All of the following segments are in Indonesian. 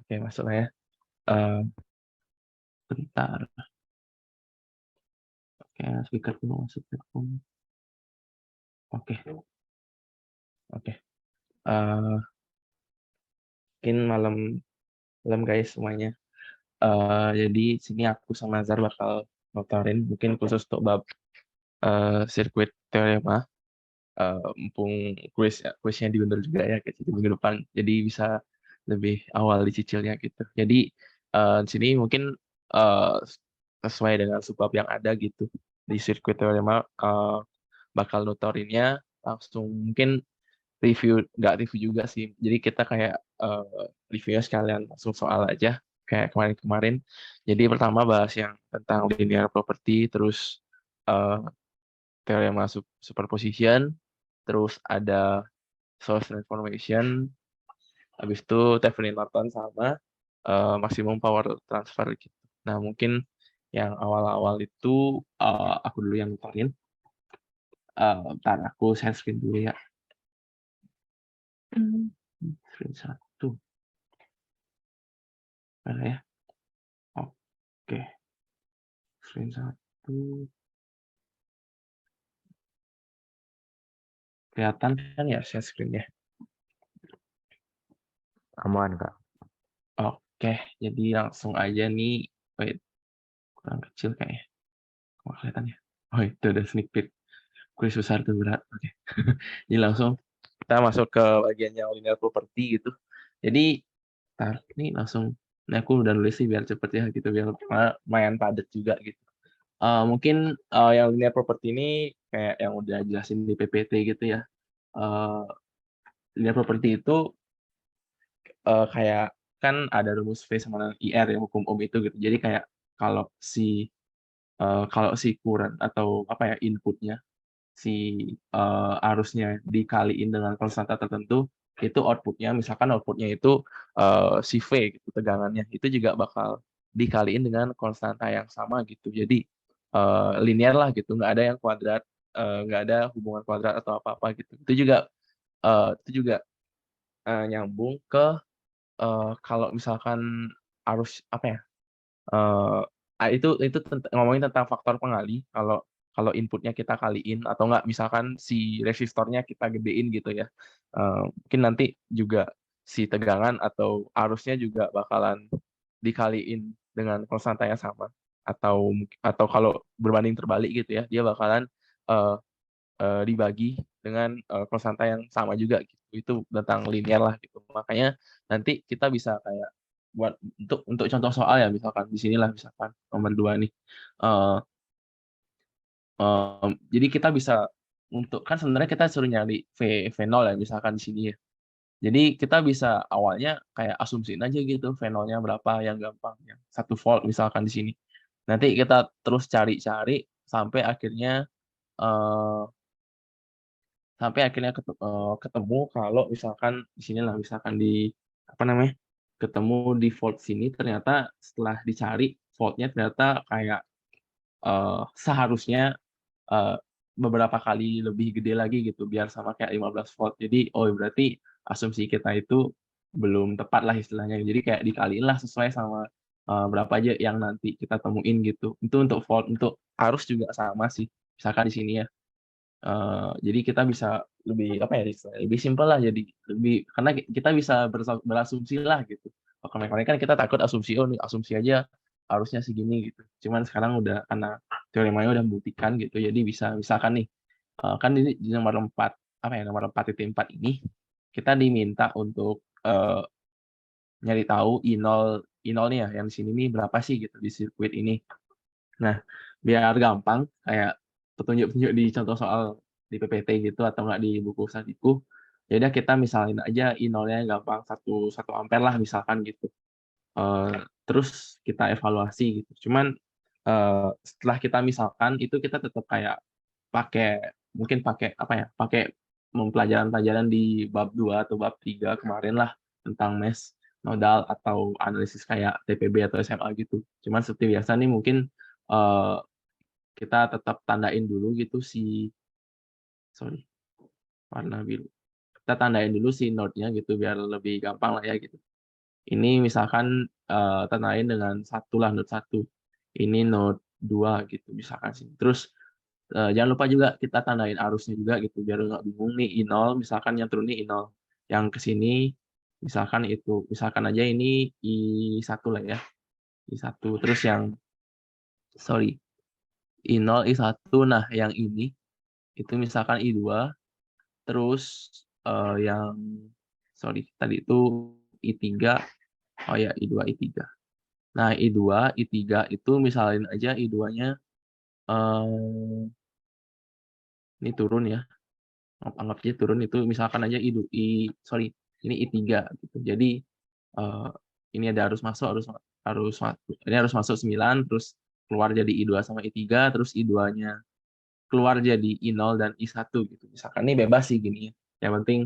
Oke, masuk lah ya. Eh, Bentar. Oke, speaker dulu masuk. Oke, oke. Eh, Mungkin malam malam guys semuanya. Jadi sini aku sama Nazar bakal notarin mungkin khusus untuk bab sirkuit teorema. Mumpung kuisnya diundur juga ya kayak di minggu depan. Jadi bisa lebih awal dicicilnya gitu. Jadi di sini mungkin eh, sesuai dengan subbab yang ada gitu di sirkuit teorema bakal notorinnya langsung mungkin review nggak review juga sih. Jadi kita kayak reviewnya sekalian langsung soal aja kayak kemarin-kemarin. Jadi pertama bahas yang tentang linear property, terus eh, teorema superposition, terus ada source transformation, habis itu Thevenin Norton sama maximum power transfer gitu. Nah mungkin yang awal-awal itu aku dulu yang nutarin. Bentar aku share screen dulu ya. Screen satu. Mana ya? Oke, screen satu. Kelihatan kan ya share screen-nya? Aman, Kak. Oke, jadi langsung aja nih. Wait, kurang kecil kayaknya. Kok kelihatan ya? Oh, itu udah sneak peek. Kuis besar tuh berat. Oke. Jadi langsung kita masuk ke bagian yang linear property gitu. Jadi, ntar nih langsung. Ini aku udah nulis sih biar cepet ya gitu. Biar lumayan padat juga gitu. Mungkin yang linear property ini kayak yang udah jelasin di PPT gitu ya. Eh, Linear property itu kayak kan ada rumus V sama dengan IR yang hukum Ohm itu gitu. Jadi kayak kalau si current atau apa ya inputnya si arusnya dikaliin dengan konstanta tertentu itu outputnya misalkan outputnya itu si V gitu tegangannya itu juga bakal dikaliin dengan konstanta yang sama gitu. Jadi linear lah gitu, nggak ada yang kuadrat, nggak ada hubungan kuadrat atau apa-apa gitu. Itu juga nyambung ke kalau misalkan arus apa ya itu ngomongin tentang faktor pengali kalau kalau inputnya kita kaliin atau enggak misalkan si resistornya kita gedein gitu ya. Mungkin nanti juga si tegangan atau arusnya juga bakalan dikaliin dengan konstanta yang sama atau kalau berbanding terbalik gitu ya dia bakalan eh, dibagi dengan konstanta yang sama juga gitu. Itu tentang linear lah gitu. Makanya nanti kita bisa kayak buat untuk contoh soal ya misalkan di sinilah misalkan nomor 2 nih. Eh, jadi kita bisa untuk kan sebenarnya kita suruh nyari V0 ya misalkan di sini ya. Jadi kita bisa awalnya kayak asumsiin aja gitu V0-nya berapa yang gampang yang 1 volt misalkan di sini. Nanti kita terus cari-cari sampai akhirnya eh, ketemu kalau misalkan di sinilah misalkan di apa namanya ketemu di volt sini ternyata setelah dicari voltnya ternyata kayak seharusnya eh, beberapa kali lebih gede lagi gitu biar sama kayak 15 volt. Jadi oh berarti asumsi kita itu belum tepat lah istilahnya. Jadi kayak dikaliin lah sesuai sama berapa aja yang nanti kita temuin gitu. Itu untuk volt, untuk arus juga sama sih. Misalkan di sini ya. Jadi kita bisa lebih apa ya lebih simpel lah jadi lebih karena kita bisa berasumsi lah gitu. Kalau kemarin kan kita takut asumsi oh nih asumsi aja harusnya segini gitu. Cuman sekarang udah karena teoremanya udah membuktikan gitu. Jadi bisa misalkan nih kan di nomor 4 apa ya nomor 4.4 ini kita diminta untuk nyari tahu I0 nih ya yang di sini nih berapa sih gitu di sirkuit ini. Nah, biar gampang, kayak petunjuk-petunjuk di contoh soal di PPT gitu atau nggak di buku statiku, ya udah kita misalin aja I0-nya gampang satu ampere lah misalkan gitu. Eh, Terus kita evaluasi gitu. Cuman setelah kita misalkan itu kita tetap kayak pakai mungkin pakai apa ya? Pakai pelajaran-pelajaran di bab 2 atau bab 3 kemarin lah tentang mes nodal atau analisis kayak TPB atau SMA gitu. Cuman seperti biasa nih mungkin eh, kita tetap tandain dulu gitu sorry warna biru kita tandain dulu si node-nya gitu biar lebih gampang lah ya gitu Ini misalkan tandain dengan satu lah, node 1. Ini node 2 gitu misalkan sih. Terus jangan lupa juga kita tandain arusnya juga gitu biar nggak bingung nih I0 misalkan yang turun nih I0. Yang ke sini misalkan itu, misalkan aja ini I1 lah ya. I1 terus yang sorry I0 I1 nah yang ini itu misalkan I2 terus yang sorry tadi itu I3 oh ya I2 I3. Nah, I2, I3 itu misalin aja I2-nya ini turun ya. Anggap aja turun itu misalkan aja sorry, ini I3 gitu. Jadi ini ada arus masuk, ini harus masuk 9 terus keluar jadi I2 sama I3 terus I2-nya keluar jadi I0 dan I1 gitu. Misalkan ini bebas sih gini ya. Yang penting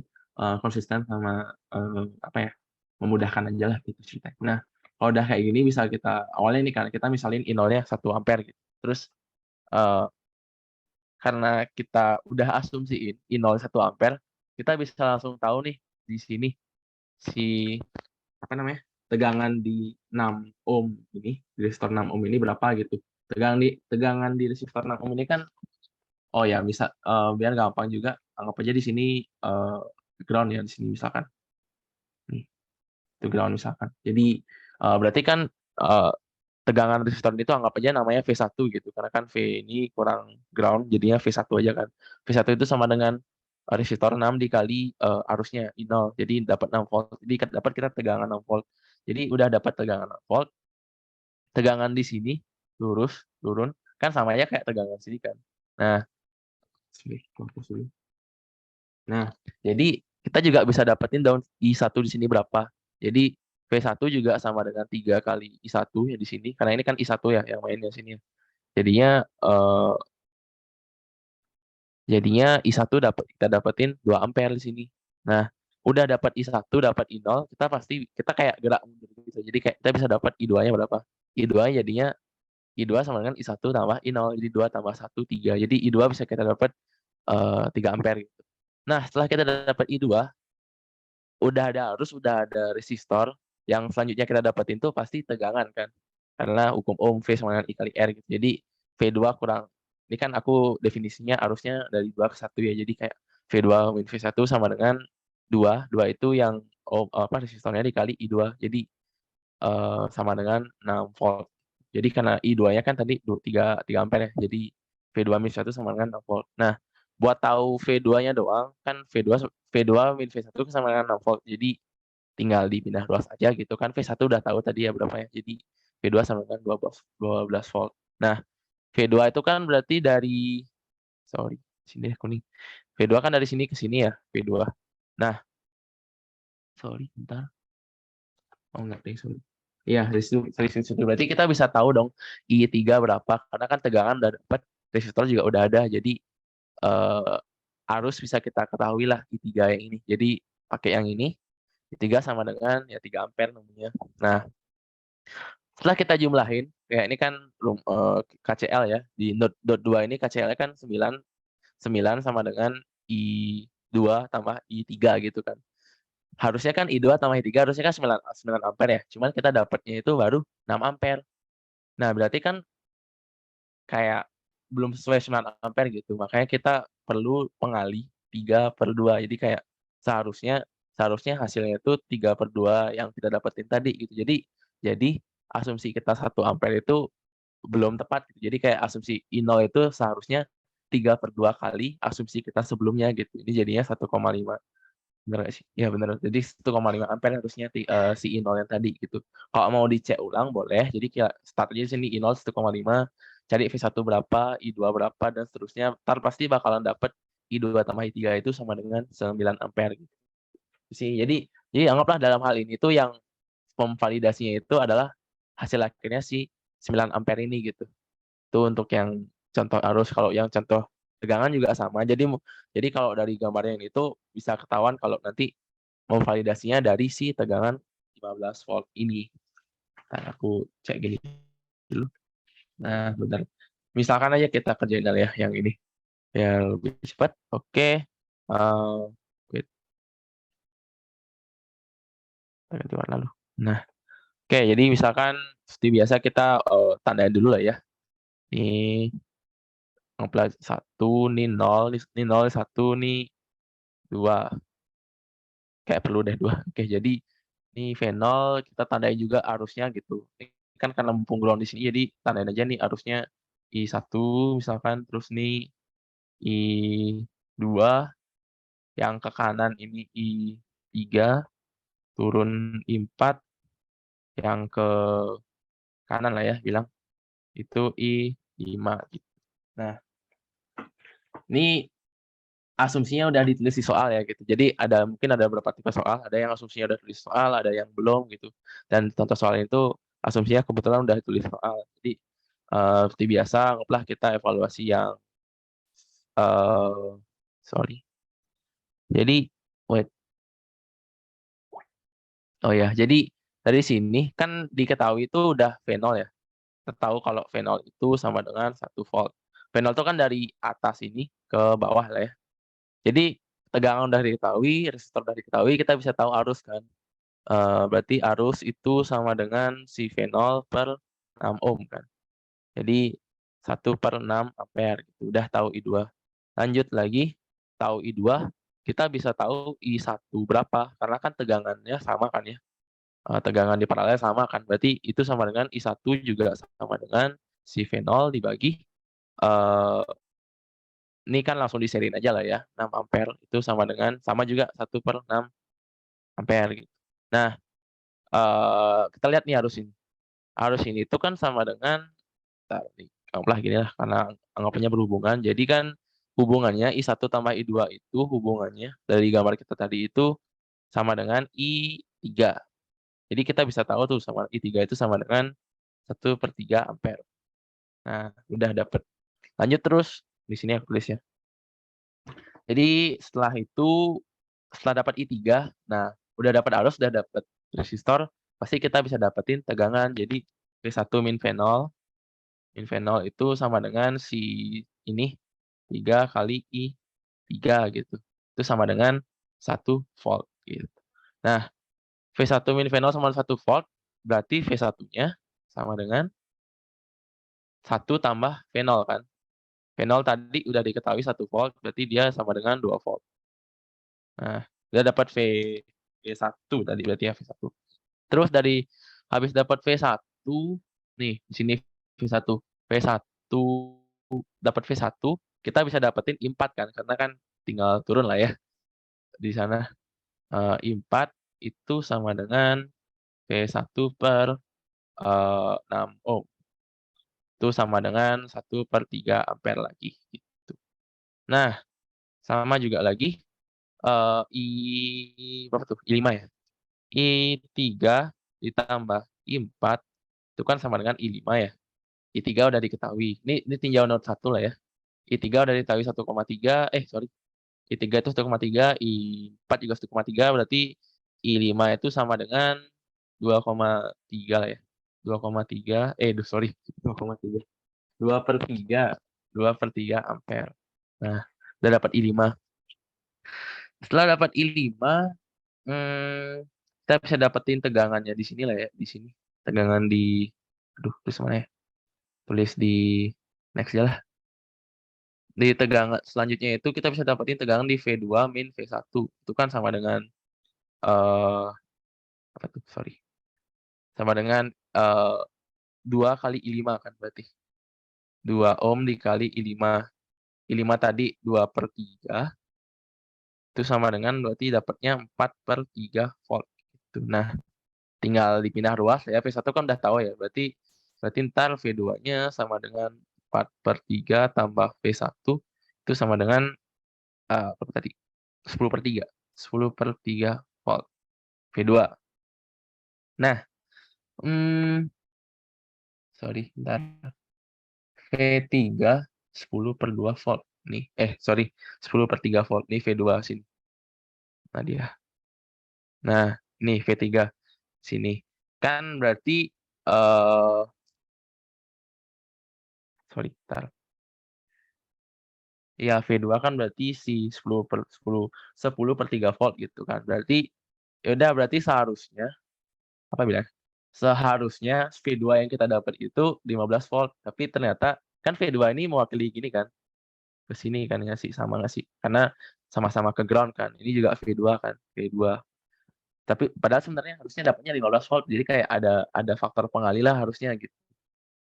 konsisten sama apa ya? Memudahkan aja lah gitu ceritanya. Nah, kalau udah kayak gini bisa kita awalnya ini kan kita misalin I0-nya 1 ampere gitu. Terus eh, karena kita udah asumsiin I0 1 ampere, kita bisa langsung tahu nih di sini si apa namanya? Tegangan di 6 ohm ini, di resistor 6 ohm ini berapa gitu. Tegangan di resistor 6 ohm ini kan oh ya bisa biar gampang juga anggap aja di sini ground ya di sini misalkan. Nih, itu ground misalkan. Jadi berarti kan eh, tegangan resistor itu anggap aja namanya V1 gitu. Karena kan V ini kurang ground, jadinya V1 aja kan. V1 itu sama dengan resistor 6 dikali arusnya I0. Jadi dapat 6 volt. Jadi dapat kita tegangan 6 volt. Jadi udah dapat tegangan 6 volt. Tegangan di sini lurus, turun. Kan sama aja kayak tegangan sini kan. Nah, sini, fokus dulu. Nah, jadi kita juga bisa dapetin daun I1 di sini berapa. Jadi V1 juga sama dengan 3 kali I1 ya di sini. Karena ini kan I1 ya yang mainnya sini ya. Jadinya I1 kita dapetin 2 ampere di sini. Nah, udah dapat I1, dapat I0, kita kayak gerak mundur gitu. Jadi kayak kita bisa dapat I2-nya berapa? I2 jadinya I2 sama dengan I1 tambah I0. Jadi 2 tambah 1 3. Jadi I2 bisa kita dapat 3 ampere gitu. Nah, setelah kita dapat I2, udah ada resistor, yang selanjutnya kita dapetin tuh pasti tegangan kan. Karena hukum Ohm V sama dengan I kali R gitu. Jadi V2 kurang, ini kan aku definisinya arusnya dari 2 ke 1 ya. Jadi kayak V2 min V1 sama dengan 2. 2 itu yang resistornya dikali I2. Jadi sama dengan 6 volt. Jadi karena I2-nya kan tadi 3 ampere ya. Jadi V2 min V1 sama dengan 6 volt. Nah, buat tahu V2-nya doang, kan V2 min V1 sama dengan 6 volt. Jadi tinggal dipindah ruas aja gitu kan. V1 udah tahu tadi ya berapa ya. Jadi V2 sama dengan 12 volt. Nah, V2 itu kan berarti dari sorry, sini kuning. V2 kan dari sini ke sini ya, V2. Nah, sorry, bentar. Oh enggak deh, sorry. Iya, dari situ. Berarti kita bisa tahu dong I3 berapa. Karena kan tegangan udah dapat, resistor juga udah ada. Jadi arus bisa kita ketahui lah I3 yang ini. Jadi pakai yang ini, I3 sama dengan ya 3 ampere namanya. Nah, setelah kita jumlahin, kayak ini kan KCL ya. Di node 2 ini KCL-nya kan 9 sama dengan I2 tambah I3 gitu kan. Harusnya kan I2 tambah I3 harusnya kan 9 ampere ya. Cuman kita dapatnya itu baru 6 ampere. Nah, berarti kan kayak belum sesuai 9 ampere gitu. Makanya kita perlu pengali 3/2. Jadi kayak seharusnya seharusnya hasilnya itu 3/2 yang kita dapetin tadi gitu. Jadi asumsi kita 1 ampere itu belum tepat gitu. Jadi kayak asumsi I0 itu seharusnya 3/2 kali asumsi kita sebelumnya gitu. Ini jadinya 1,5. Bener nggak sih? Ya bener. Jadi 1,5 ampere harusnya si I0 yang tadi gitu. Kalau mau dicek ulang boleh. Jadi kayak start aja di sini I0 1,5, cari V1 berapa, I2 berapa dan seterusnya. Ntar pasti bakalan dapet I2 tambah I3 itu sama dengan 9 ampere gitu. Sih. Jadi anggaplah dalam hal ini tuh yang memvalidasinya itu adalah hasil akhirnya si 9 ampere ini gitu. Itu untuk yang contoh arus. Kalau yang contoh tegangan juga sama. Jadi kalau dari gambarnya ini itu bisa ketahuan kalau nanti memvalidasinya dari si tegangan 15 volt ini. Nah, aku cek gini dulu. Nah, bentar. Misalkan aja kita kerjain dulu ya yang ini. Ya lebih cepat. Oke. Wait. Ganti warna lu. Nah, oke, jadi misalkan seperti biasa kita tandain dulu lah ya. Ini ngeplus 1, ini 0, ini 0, 1, ini 2. Kayak perlu deh 2. Oke, jadi ini V0 kita tandain juga arusnya gitu. Ini kan karena mumpung ground di sini jadi tandain aja nih arusnya I1 misalkan, terus nih I2, yang ke kanan ini I3, turun I4, yang ke kanan lah ya bilang, itu I5 gitu. Nah, ini asumsinya udah ditulis di soal ya gitu. Jadi mungkin ada beberapa tipe soal, ada yang asumsinya udah tulis soal, ada yang belum gitu. Dan contoh soal itu asumsinya kebetulan udah ditulis soal. Jadi seperti biasa anggaplah kita evaluasi yang sorry. Jadi wait. Oh ya, jadi dari sini kan diketahui itu udah V0 ya. Kita tahu kalau V0 itu sama dengan 1 volt. V0 itu kan dari atas ini ke bawah lah ya. Jadi tegangan udah diketahui, resistor udah diketahui, kita bisa tahu arus kan. Berarti arus itu sama dengan si V0 per 6 ohm kan. Jadi 1/6 ampere gitu. Udah tahu I2. Lanjut lagi, tahu I2, kita bisa tahu I1 berapa karena kan tegangannya sama kan ya. Tegangan di paralel sama kan. Berarti itu sama dengan I1 juga sama dengan si V0 dibagi ini kan langsung diseriin aja lah ya. 6 ampere itu sama dengan sama juga 1/6 ampere gitu. Nah, kita lihat nih arus ini. Arus ini itu kan sama dengan bentar nih, anggaplah gini lah karena anggapannya berhubungan. Jadi kan hubungannya I1 tambah I2 itu hubungannya dari gambar kita tadi itu sama dengan I3. Jadi kita bisa tahu tuh sama I3 itu sama dengan 1/3 ampere. Nah, udah dapet. Lanjut terus di sini aku tulis ya. Jadi setelah dapat I3, nah udah dapat arus, udah dapat resistor, pasti kita bisa dapetin tegangan. Jadi V1 min V0, itu sama dengan si ini 3 kali I3 gitu. Itu sama dengan 1 volt gitu. Nah, V1 min V0 sama 1 volt, berarti V1-nya sama dengan 1 tambah V0 kan. V0 tadi udah diketahui 1 volt, berarti dia sama dengan 2 volt. Nah, udah dapat V1 tadi berarti ya V1. Terus dari habis dapat V1, nih di sini V1. V1 dapat V1, kita bisa dapetin I4 kan karena kan tinggal turun lah ya di sana. I4 itu sama dengan V1 per 6 ohm. Itu sama dengan 1/3 ampere lagi gitu. Nah, sama juga lagi I berapa tuh? I5 ya. I3 ditambah I4 itu kan sama dengan I5 ya. I3 udah diketahui. Ini tinjau not 1 lah ya. I3 udah diketahui 1,3, sorry. I3 itu 1,3, I4 juga 1,3, berarti I5 itu sama dengan 2,3 lah ya. 2,3, sorry, 2,3. 2/3, 2/3 ampere. Nah, udah dapat I5. Setelah dapat I5, kita bisa dapetin tegangannya di sini lah ya, di sini. Tegangan di, aduh, tulis mana ya? Tulis di next aja lah. Di tegangan selanjutnya itu kita bisa dapetin tegangan di V2 min V1. Itu kan sama dengan eh apa tuh? Sorry. Sama dengan 2 kali I5 kan berarti. 2 ohm dikali I5. I5 tadi 2/3 itu sama dengan berarti dapatnya 4/3 volt gitu. Nah, tinggal dipindah ruas ya. V1 kan udah tahu ya. Berarti ntar V2-nya sama dengan 4/3 tambah V1 itu sama dengan berapa tadi? 10/3. 10/3 volt V2. Nah, sorry, bentar. V3 10/2 volt nih. Sorry, 10/3 volt nih V2 sini. Nah, dia. Nah, nih V3 sini. Kan berarti sorry, bentar. Ya, V2 kan berarti si 10/3 volt gitu kan. Berarti ya udah berarti seharusnya apa bilang, seharusnya V2 yang kita dapat itu 15 volt, tapi ternyata kan V2 ini mewakili gini kan, ke sini kan nggak sih, sama nggak sih? Karena sama-sama ke ground kan, ini juga V2 kan, V2. Tapi padahal sebenarnya harusnya dapatnya 15 volt, jadi kayak ada faktor pengalih lah harusnya gitu.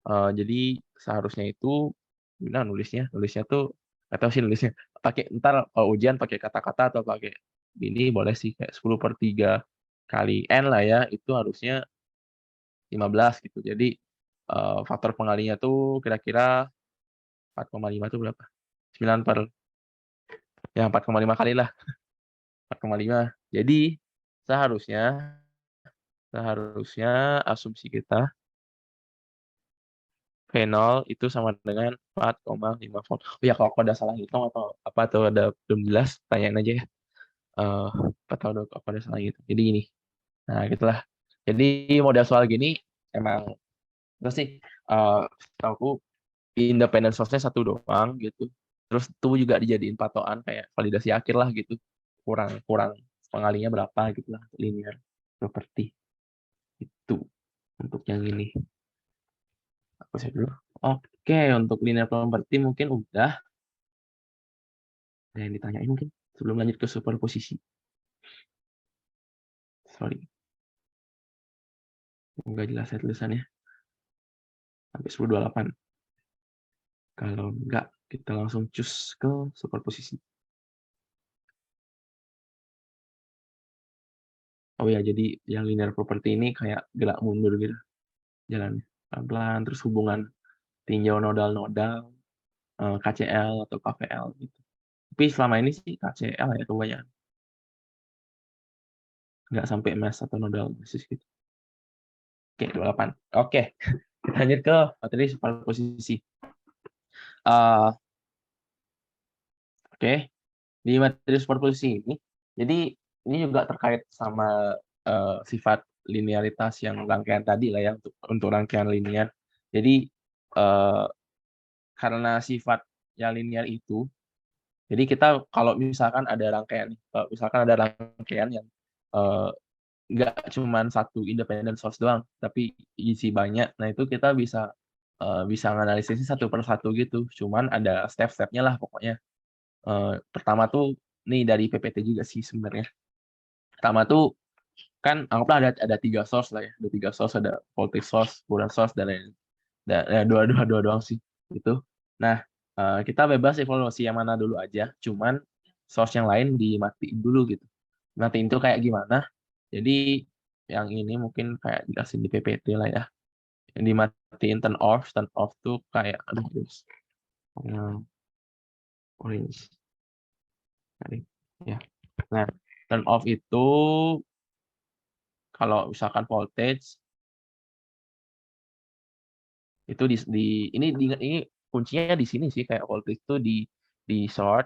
Jadi seharusnya itu gimana nulisnya tuh nggak tahu sih nulisnya. Pakai ntar kalau ujian pakai kata-kata atau pakai ini boleh sih kayak 10/3 kali n lah ya, itu harusnya 15 gitu. Jadi faktor pengalinya tuh kira-kira 4,5 tuh berapa? 9 per ya 4,5 kali lah, 4,5. Jadi seharusnya seharusnya asumsi kita V0 itu sama dengan 4,5 volt. Oh ya, kalau aku ada salah hitung atau apa atau ada belum jelas, tanyain aja ya. Eh, atau aku ada salah gitu. Jadi gini. Nah, gitulah. Jadi model soal gini emang terus sih setahu aku independent source-nya satu doang gitu. Terus itu juga dijadiin patokan kayak validasi akhir lah gitu. Kurang kurang pengalinya berapa gitu lah linear property itu untuk yang ini. Aku save dulu. Oke, untuk linear property mungkin udah. Ada yang ditanyain mungkin sebelum lanjut ke superposisi. Sorry, nggak jelas ya tulisannya. Sampai 10.28. Kalau nggak, kita langsung cus ke superposisi. Oh ya, jadi yang linear property ini kayak gerak mundur gitu jalannya. Pelan-pelan, terus hubungan tinjau nodal-nodal, KCL atau KVL gitu. Tapi selama ini sih KCL ya kebanyakan. Nggak sampai mass atau nodal basis gitu. Oke, 28. Oke, kita lanjut ke materi superposisi. Oke, di materi superposisi ini, jadi ini juga terkait sama sifat linearitas yang rangkaian tadi lah ya untuk rangkaian linear. Jadi eh, karena sifat yang linear itu, jadi kita kalau misalkan ada rangkaian, yang eh, nggak cuma satu independent source doang, tapi isi banyak. Nah itu kita bisa menganalisisnya satu per satu gitu. Cuman ada step-stepnya lah pokoknya. Pertama tuh nih dari PPT juga sih sebenarnya. Pertama tuh kan anggaplah ada 3 source lah ya, ada 3 source, ada voltage source, current source dan lain. Dua doang sih itu. Nah kita bebas evaluasi yang mana dulu aja. Cuman source yang lain dimatiin dulu gitu. Matiin itu kayak gimana? Jadi yang ini mungkin kayak jelasin di PPT lah ya. Yang dimatiin turn off tuh kayak aduh terus orange. Ya. Nah, turn off itu kalau misalkan voltage itu ini kuncinya di sini sih kayak voltage itu di short.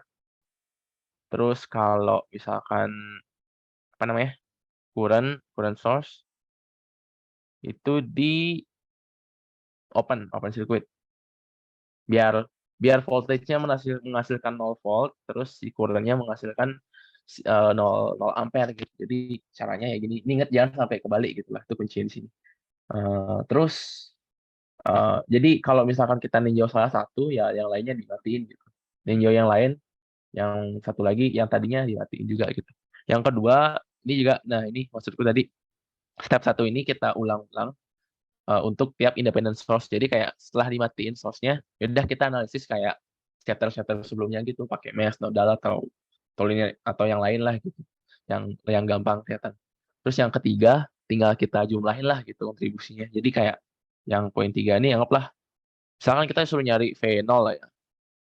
Terus kalau misalkan apa namanya? current source itu di open circuit. Biar biar voltage-nya menghasilkan 0 volt, terus si current-nya menghasilkan 0 ampere gitu. Jadi caranya ya gini. Ini ingat jangan sampai kebalik gitu lah. Itu kuncinya di sini. Terus jadi kalau misalkan kita ninjau salah satu, ya yang lainnya dimatiin gitu. Ninjau yang lain, yang satu lagi, yang tadinya dimatiin juga gitu. Yang kedua, ini juga, nah ini maksudku tadi, step 1 ini kita ulang-ulang untuk tiap independent source. Jadi kayak setelah dimatiin source-nya, ya udah kita analisis kayak scatter sebelumnya gitu, pakai mesh, nodal, atau linear, atau yang lain lah gitu. Yang gampang kelihatan. Terus yang ketiga, tinggal kita jumlahin lah gitu kontribusinya. Jadi kayak yang poin 3 ini anggaplah misalkan kita suruh nyari V0 lah ya.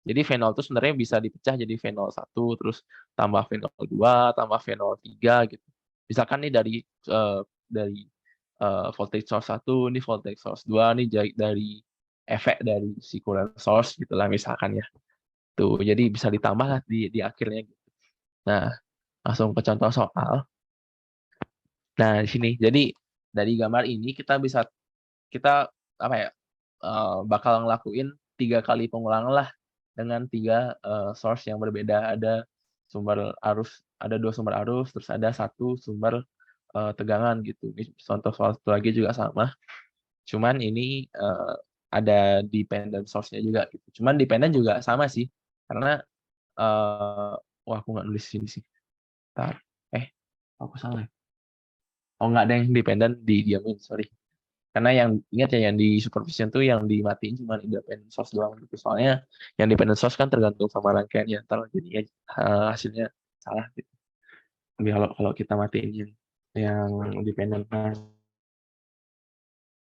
Jadi V0 itu sebenarnya bisa dipecah jadi V01 terus tambah V02 tambah V03 gitu. Misalkan nih dari voltage source 1, ini voltage source 2, nih dari efek dari si current source gitulah misalkan ya. Tuh, jadi bisa ditambah lah di akhirnya gitu. Nah, langsung ke contoh soal. Nah, di sini. Jadi dari gambar ini kita apa ya? Bakal ngelakuin 3 kali pengulangan lah dengan 3 source yang berbeda. Ada 2 sumber arus, terus ada 1 sumber tegangan gitu. Ini contoh soal satu lagi juga sama. Cuman ini ada dependent source-nya juga gitu. Cuman dependent juga sama sih. Karena wah aku nggak nulis sini sih. Ntar. Aku salah. Oh nggak ada yang dependent didiamin, sorry. Karena yang ingat ya yang di supervision tuh yang dimatiin cuma independent source doang gitu. Soalnya yang dependent source kan tergantung sama rangkaiannya. Ntar jadinya hasilnya salah gitu. Tapi kalau kita matiin yang dependent, nah,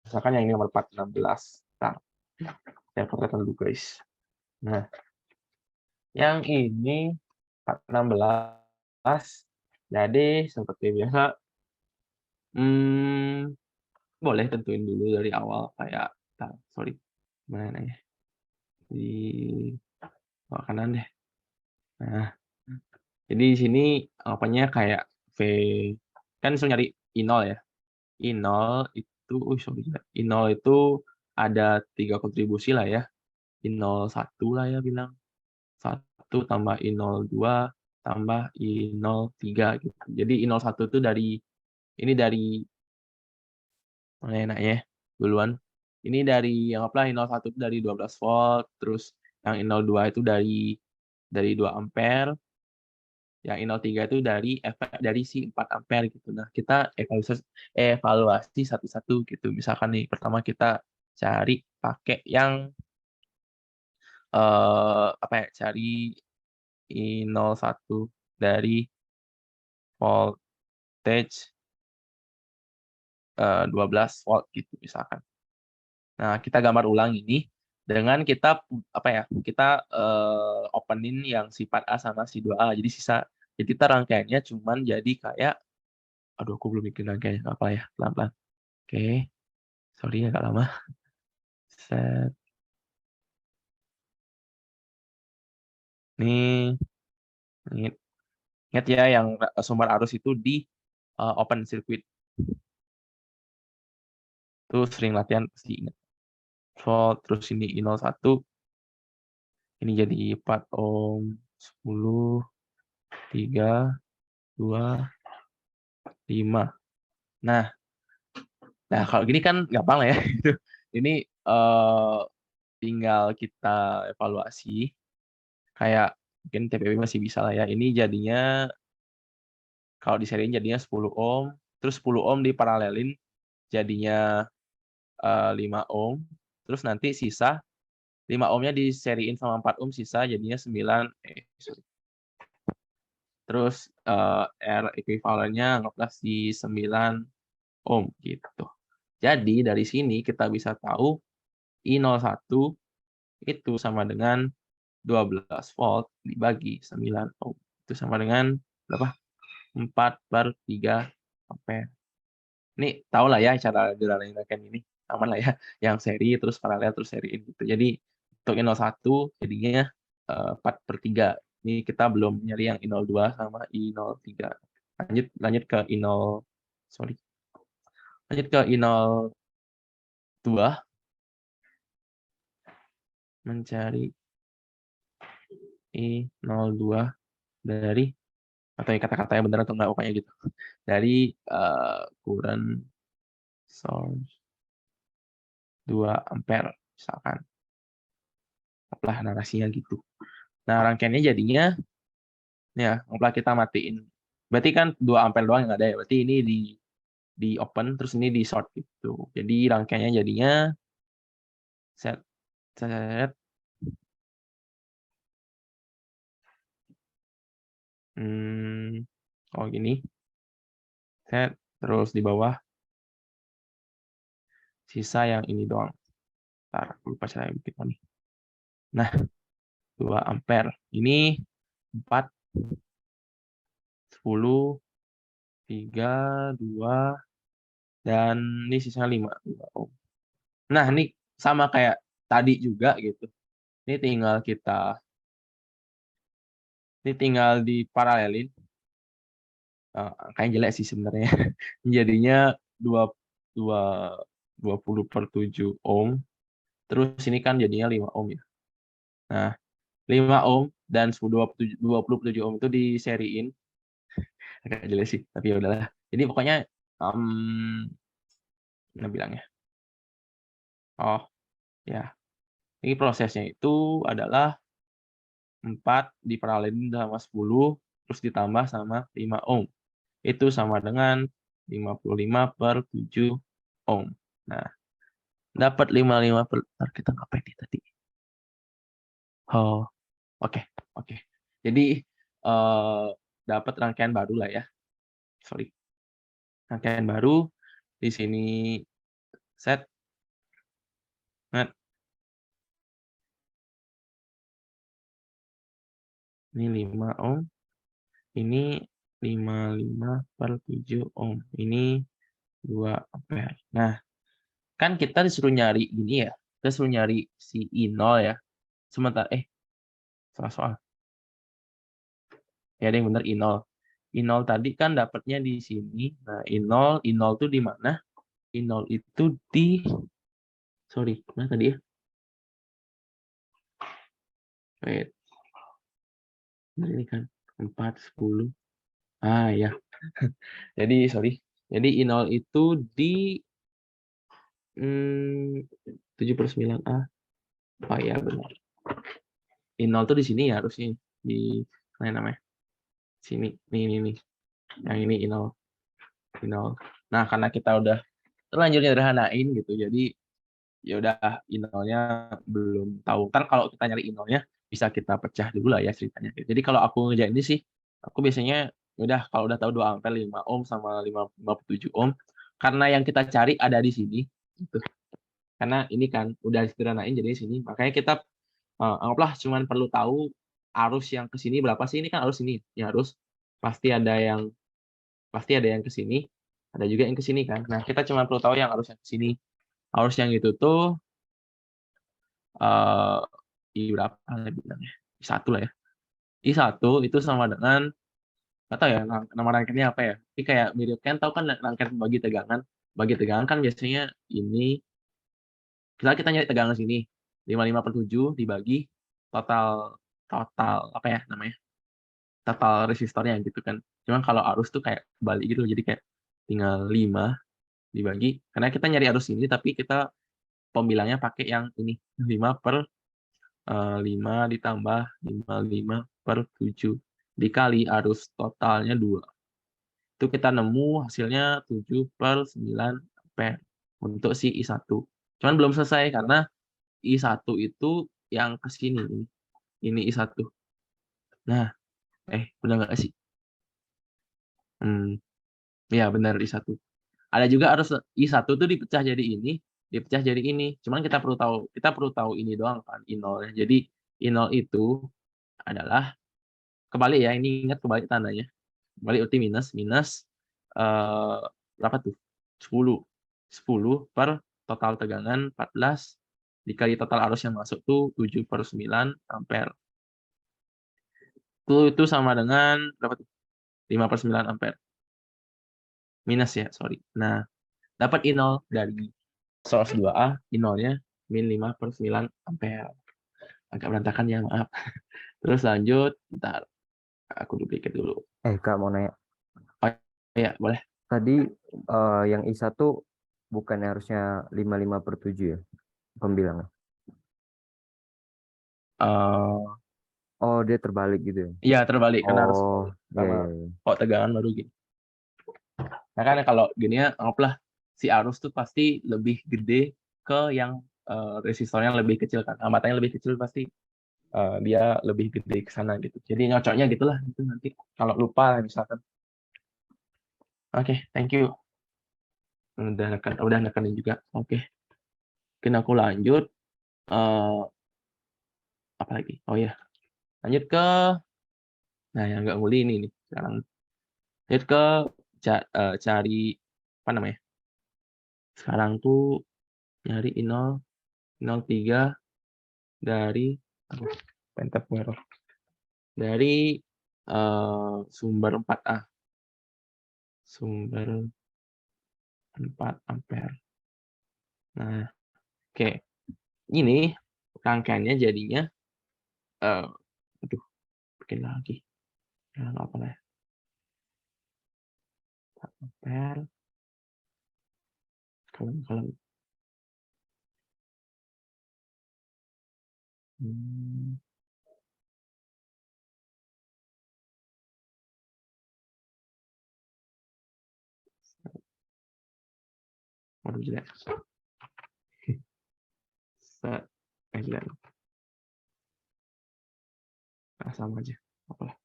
misalkan yang ini nomor 416. Ntar, saya perhatikan dulu guys. Nah, yang ini 416. Jadi seperti biasa, boleh tentuin dulu dari awal kayak, sorry, mana ya? Di bawah kanan deh. Nah, jadi di sini apanya kayak V kan disuruh nyari I0 ya. I0 itu, sorry, I0 itu ada 3 kontribusi lah ya. I01 lah ya bilang. 1 tambah I02 tambah I03 gitu. Jadi I01 itu ini dari mana enaknya duluan. Ini dari yang apa I01 itu dari 12 volt, terus yang I02 itu dari 2 ampere, yang I03 itu dari efek dari si 4 ampere gitu. Nah, kita evaluasi satu-satu gitu. Misalkan nih, pertama kita cari pakai yang apa ya? Cari I01 dari voltage 12 volt gitu misalkan. Nah, kita gambar ulang ini dengan kita apa ya? Kita openin yang sifat A sama si 2A. Jadi kita rangkaiannya cuman jadi kayak aduh aku belum bikin rangkaiannya apa ya? Pelan-pelan. Oke. Sorry agak lama. Set. Nih, ingat ya yang sumber arus itu di open circuit. Tuh sering latihan pasti ingat. Volt, terus ini I01. Ini jadi 4 ohm, 10, 3, 2, 5. Nah, kalau gini kan gampang lah ya. Ini tinggal kita evaluasi. Kayak mungkin TPW masih bisa lah ya. Ini jadinya kalau diseriin jadinya 10 ohm, terus 10 ohm diparalelin jadinya 5 ohm, terus nanti sisa 5 ohmnya diseriin sama 4 ohm, sisa jadinya 9, sorry. Terus R ekuivalennya anggaplah di 9 ohm gitu. Jadi dari sini kita bisa tahu I01 itu sama dengan 12 volt dibagi 9 ohm. Itu sama dengan berapa? 4/3 ampere. Ini tahu lah ya cara rangkaian ini. Aman lah ya. Yang seri, terus paralel, terus seriin gitu. Jadi untuk I01 jadinya 4/3. Ini kita belum nyari yang I02 sama I03. Lanjut ke sorry. Lanjut ke I02. Mencari I02 dari atau kata-kata yang benar atau enggak pokoknya gitu. Dari current source 2 ampere misalkan. Lah narasinya gitu. Nah, rangkaiannya jadinya ya, anggaplah kita matiin. Berarti kan 2 ampere doang yang ada ya. Berarti ini di open terus ini di short gitu. Jadi rangkaiannya jadinya set set oh gini. Set terus di bawah sisa yang ini doang. Ntar, aku lupa cara bikin nih. Nah, 2 ampere. Ini 4, 10, 3, 2, dan ini sisanya 5. Nah, ini sama kayak tadi juga gitu. Ini tinggal diparalelin. Kayaknya jelek sih sebenarnya. Jadinya 20/7 ohm. Terus ini kan jadinya 5 ohm ya. Nah, 5 ohm dan 20/7 ohm itu diseriin. Agak jelek sih, tapi ya udahlah. Jadi pokoknya mana bilangnya? Oh, ya. Ini prosesnya itu adalah 4 diparalelin sama 10, terus ditambah sama 5 ohm. Itu sama dengan 55/7 ohm. Nah, dapat 55 per... Ntar kita ngapain nih tadi? Oh, oke, oke. Jadi, eh, dapat rangkaian baru lah ya. Sorry. Rangkaian baru. Di sini set. Nah, ini 5 ohm. Ini 55/7 ohm. Ini 2 ampere. Nah, kan kita disuruh nyari gini ya. Kita disuruh nyari si I0 ya. Sementara, salah soal. Ya, ada yang benar I0. I0 tadi kan dapatnya di sini. Nah, I0 itu di mana? I0 itu di, sorry, mana tadi ya? Wait, ini kan 4, 10. Ah, ya. Jadi, sorry. Jadi I0 itu di 7/9A. Oh ya, benar. I0 tuh di sini ya harusnya. Di, mana namanya? Sini. Nih. Yang ini I0. I0. Nah, karena kita udah terlanjur nyederhanain gitu, jadi ya udah I0-nya belum tahu. Ntar kalau kita nyari I0-nya bisa kita pecah dulu lah ya ceritanya. Jadi kalau aku ngerjain ini sih, aku biasanya ya udah kalau udah tahu 2 ampere 5 ohm sama 57 ohm, karena yang kita cari ada di sini gitu. Karena ini kan udah disederhanain jadi di sini. Makanya kita anggaplah cuman perlu tahu arus yang ke sini berapa sih, ini kan arus ini. Ya arus pasti ada yang ke sini, ada juga yang ke sini kan. Nah, kita cuma perlu tahu yang arus yang ke sini. Arus yang itu tuh eh I berapa ya bilangnya? I1 lah ya. I1 itu sama dengan, nggak tahu ya nama rangkaiannya apa ya. Ini kayak mirip kan, tahu kan rangkaian bagi tegangan. Bagi tegangan kan biasanya ini, misalnya kita nyari tegangan sini, 55/7 dibagi total total apa ya namanya? Total resistornya gitu kan. Cuman kalau arus tuh kayak balik gitu, jadi kayak tinggal 5 dibagi, karena kita nyari arus ini tapi kita pembilangnya pakai yang ini, 5 ditambah 55/7 dikali arus totalnya 2. Itu kita nemu hasilnya 7/9 ampere untuk si I1. Cuman belum selesai karena I1 itu yang ke sini. Ini I1. Nah, benar nggak sih? Ya benar I1. Ada juga arus I1 tuh dipecah jadi ini, dipecah jadi ini. Cuman kita perlu tahu ini doang kan, I0 ya. Jadi I0 itu adalah kebalik ya, ini ingat kebalik tandanya. Kebalik berarti minus, eh, berapa tuh? 10. 10 per total tegangan 14 dikali total arus yang masuk tuh 7/9 ampere. Itu sama dengan berapa tuh? 5/9 ampere. Minus ya, sorry. Nah, dapat I0 dari source 2A, I0-nya min 5/9 ampere. Agak berantakan ya, maaf. Terus lanjut, bentar. Aku duplicate dulu. Kak mau nanya. Oh, ya, boleh. Tadi yang I1 bukannya harusnya 55/7 ya pembilangnya? eh Oh, dia terbalik gitu ya? Iya, terbalik karena harus Oh, terbalik iya, sama iya, iya. kok tegangan baru gini. Nah, kan kalau gini ya, anggaplah si arus tuh pasti lebih gede ke yang resistornya lebih kecil kan. Hambatannya lebih kecil pasti dia lebih gede ke sana gitu. Jadi nyocoknya gitulah gitu nanti. Kalau lupa misalkan. Oke, thank you. Udah nekanin juga. Oke. Mungkin aku lanjut. eh Apa lagi? Oh ya, lanjut ke, nah yang nggak nguli ini nih sekarang. Lanjut ke cari apa namanya? Sekarang tuh nyari I0, 03 dari pentap merah dari sumber 4A. Sumber 4 ampere. Nah, oke. Ini rangkaiannya jadinya aduh, bikin lagi. Nah, apa lah ya? ampere. Kalem. Waduh jelek. Jelek. Nah, sama aja. Apalah.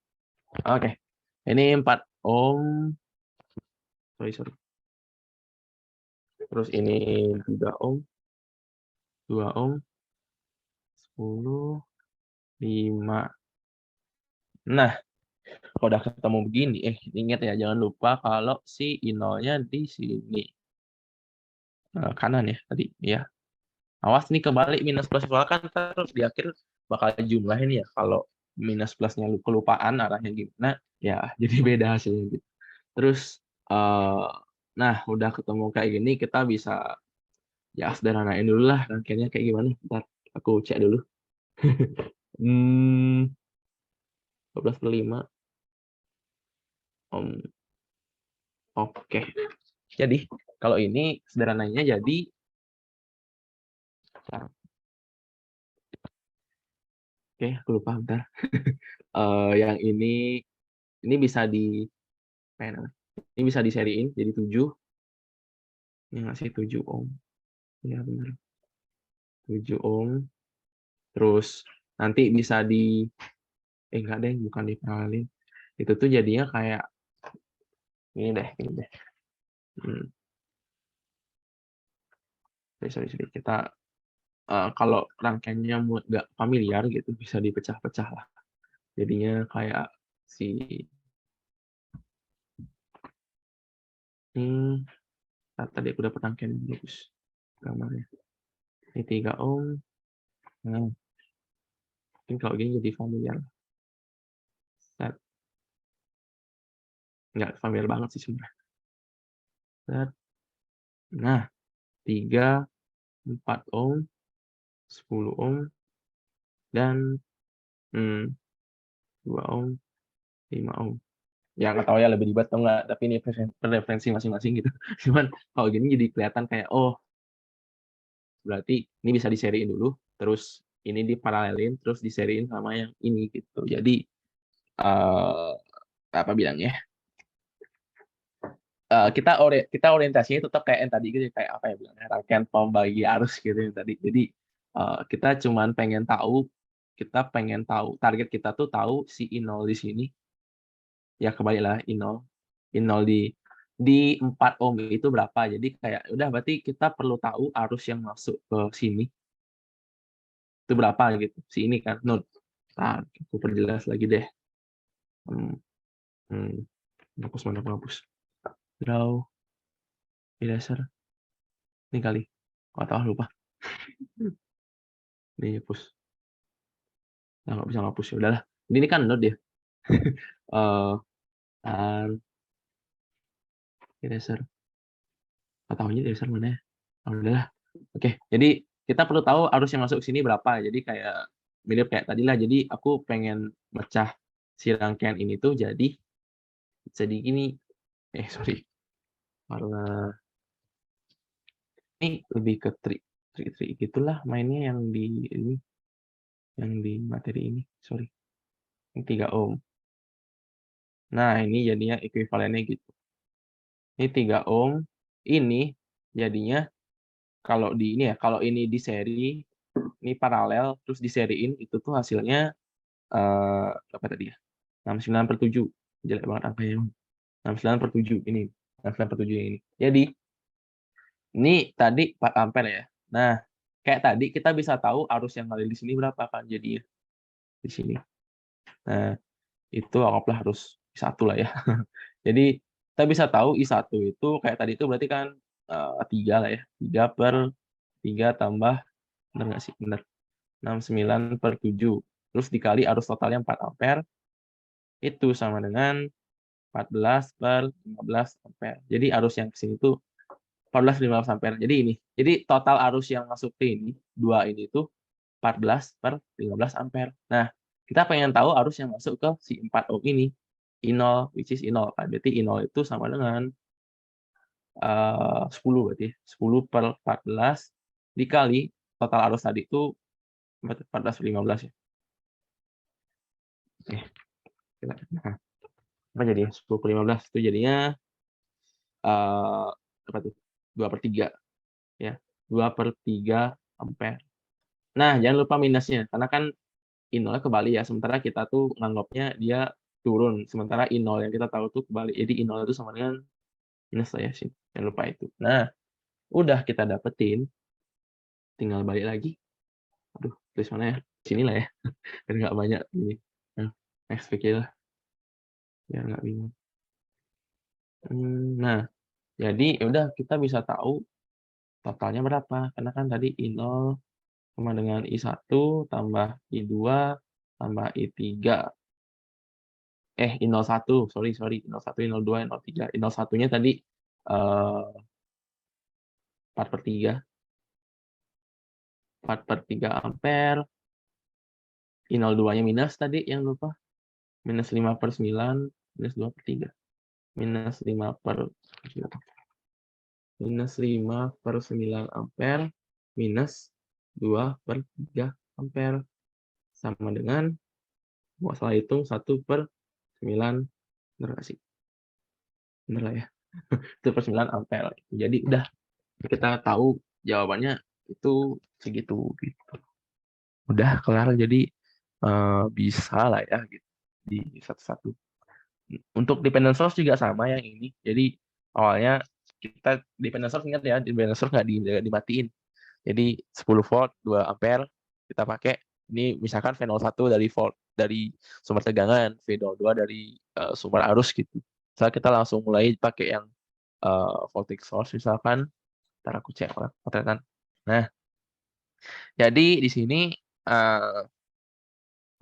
Oke. Ini 4 ohm. Sorry. Terus ini 3 ohm, 2 ohm, 10, 5. Nah, kalau udah ketemu begini, ingat ya, jangan lupa kalau si I0-nya di sini. Kanan ya tadi, ya. Awas nih kebalik minus plus, soalnya kan terus di akhir bakal jumlahin ya. Kalau minus plusnya kelupaan arahnya gimana, ya jadi beda hasilnya gitu. Terus, nah udah ketemu kayak gini, kita bisa ya sederhanain dulu lah rangkaiannya kayak gimana. Ntar aku cek dulu. 12/5 ohm. Oke. Jadi, kalau ini sederhananya jadi oke, aku lupa bentar. Yang ini bisa apa ya namanya, ini bisa diseriin jadi 7. Ini ngasih 7 ohm. Ya benar, 7 ohm. Terus nanti bisa enggak deh, bukan diparalelin. Itu tuh jadinya kayak ini deh. Sorry. Kita kalau rangkaiannya nggak familiar gitu bisa dipecah-pecah lah. Jadinya kayak si tadi aku dapat rangkaian yang bagus gambarnya. Ini 3 ohm. Nah, mungkin kalau gini jadi familiar. Set. Nggak familiar banget sih sebenarnya. Set. Nah, 3, 4 ohm, 10 ohm, dan 2 ohm, 5 ohm. Ya nggak tahu ya lebih ribet atau nggak, tapi ini preferensi masing-masing gitu. Cuman kalau gini jadi kelihatan kayak, oh berarti ini bisa diseriin dulu, terus ini diparalelin, terus diseriin sama yang ini gitu. Jadi, apa bilangnya, kita orientasinya tetap kayak yang tadi gitu, kayak apa ya bilangnya, rangkaian pembagi arus gitu yang tadi. Jadi, kita pengen tahu, target kita tuh tahu si I0 di sini, ya kembali lah I0 di 4 ohm itu berapa. Jadi kayak udah berarti kita perlu tahu arus yang masuk ke sini itu berapa gitu, si ini kan node. Nah, aku perjelas lagi deh. Mana penghapus. Draw, eraser, ini kali. Nggak tahu, lupa. Ini hapus. Nah, nggak bisa ngapus, ya udahlah. Ini kan node ya. Dan eraser. Nggak tahu aja eraser mana ya. Oh, udahlah. Oke, jadi kita perlu tahu arus yang masuk sini berapa. Jadi kayak mirip kayak tadi lah. Jadi aku pengen mecah si rangkaian ini tuh jadi gini. Sorry. Karena ini lebih ke trik gitulah mainnya yang di materi ini. Sorry. Ini 3 ohm. Nah, ini jadinya ekuivalennya gitu. Ini 3 ohm. Ini jadinya kalau ini di seri, ini paralel, terus diseriin, itu tuh hasilnya apa tadi ya? 69/7. Jelek banget angkanya. 69/7 ini. 69/7 ini. Jadi, ini tadi 4 ampere ya. Nah, kayak tadi kita bisa tahu arus yang ngalir di sini berapa kan jadinya di sini. Nah, itu anggaplah harus I1 lah ya. Jadi kita bisa tahu I1 itu kayak tadi itu berarti kan 3 lah ya. 3/3 tambah, benar nggak sih? Benar. 69/7. Terus dikali arus totalnya 4 ampere, itu sama dengan 14/15 ampere. Jadi arus yang ke sini tuh 14/15 ampere. Jadi ini. Jadi total arus yang masuk ke ini, 2 ini tuh 14/15 ampere. Nah, kita pengen tahu arus yang masuk ke si 4 ohm ini, I0, which is I0 kan. Berarti I0 itu sama dengan 10 berarti, 10/14 dikali total arus tadi itu 14/15 ya. Oke, nah, apa jadi ya, 10/15 itu jadinya, berapa tuh, 2/3 ya, 2/3 ampere. Nah, jangan lupa minusnya, karena kan I0-nya kebalik ya, sementara kita tuh nganggapnya dia turun, sementara I0 yang kita tahu tuh kebalik. Jadi I0 itu sama dengan minus lah ya, jangan lupa itu. Nah, udah kita dapetin, tinggal balik lagi. Aduh, tulis mana ya? Sini lah ya, biar nggak banyak ini. Next aja lah, biar nggak bingung. Nah, jadi ya udah kita bisa tahu totalnya berapa, karena kan tadi I0 sama dengan I1 tambah I2 tambah I3. I01, sorry, I01, I02, I03. I01-nya tadi 4/3. 4/3 ampere. I02-nya minus tadi yang lupa. Minus 5/9, minus 2/3. Minus 5/9 ampere, minus 2/3 ampere. Sama dengan, mau salah hitung, 1/9. Bener nggak sih? Bener lah ya. 1/9 ampere. Jadi udah, kita tahu jawabannya itu segitu, gitu. Udah kelar, jadi bisa lah ya gitu di satu-satu. Untuk dependent source juga sama yang ini. Jadi awalnya kita dependent source, ingat ya, dependent source nggak dimatiin. Jadi 10 volt 2 ampere kita pakai. Ini misalkan V01 dari sumber tegangan, V02 dari sumber arus gitu. Misalnya kita langsung mulai pakai yang voltage source misalkan. Ntar aku cek potretan. Nah, jadi di sini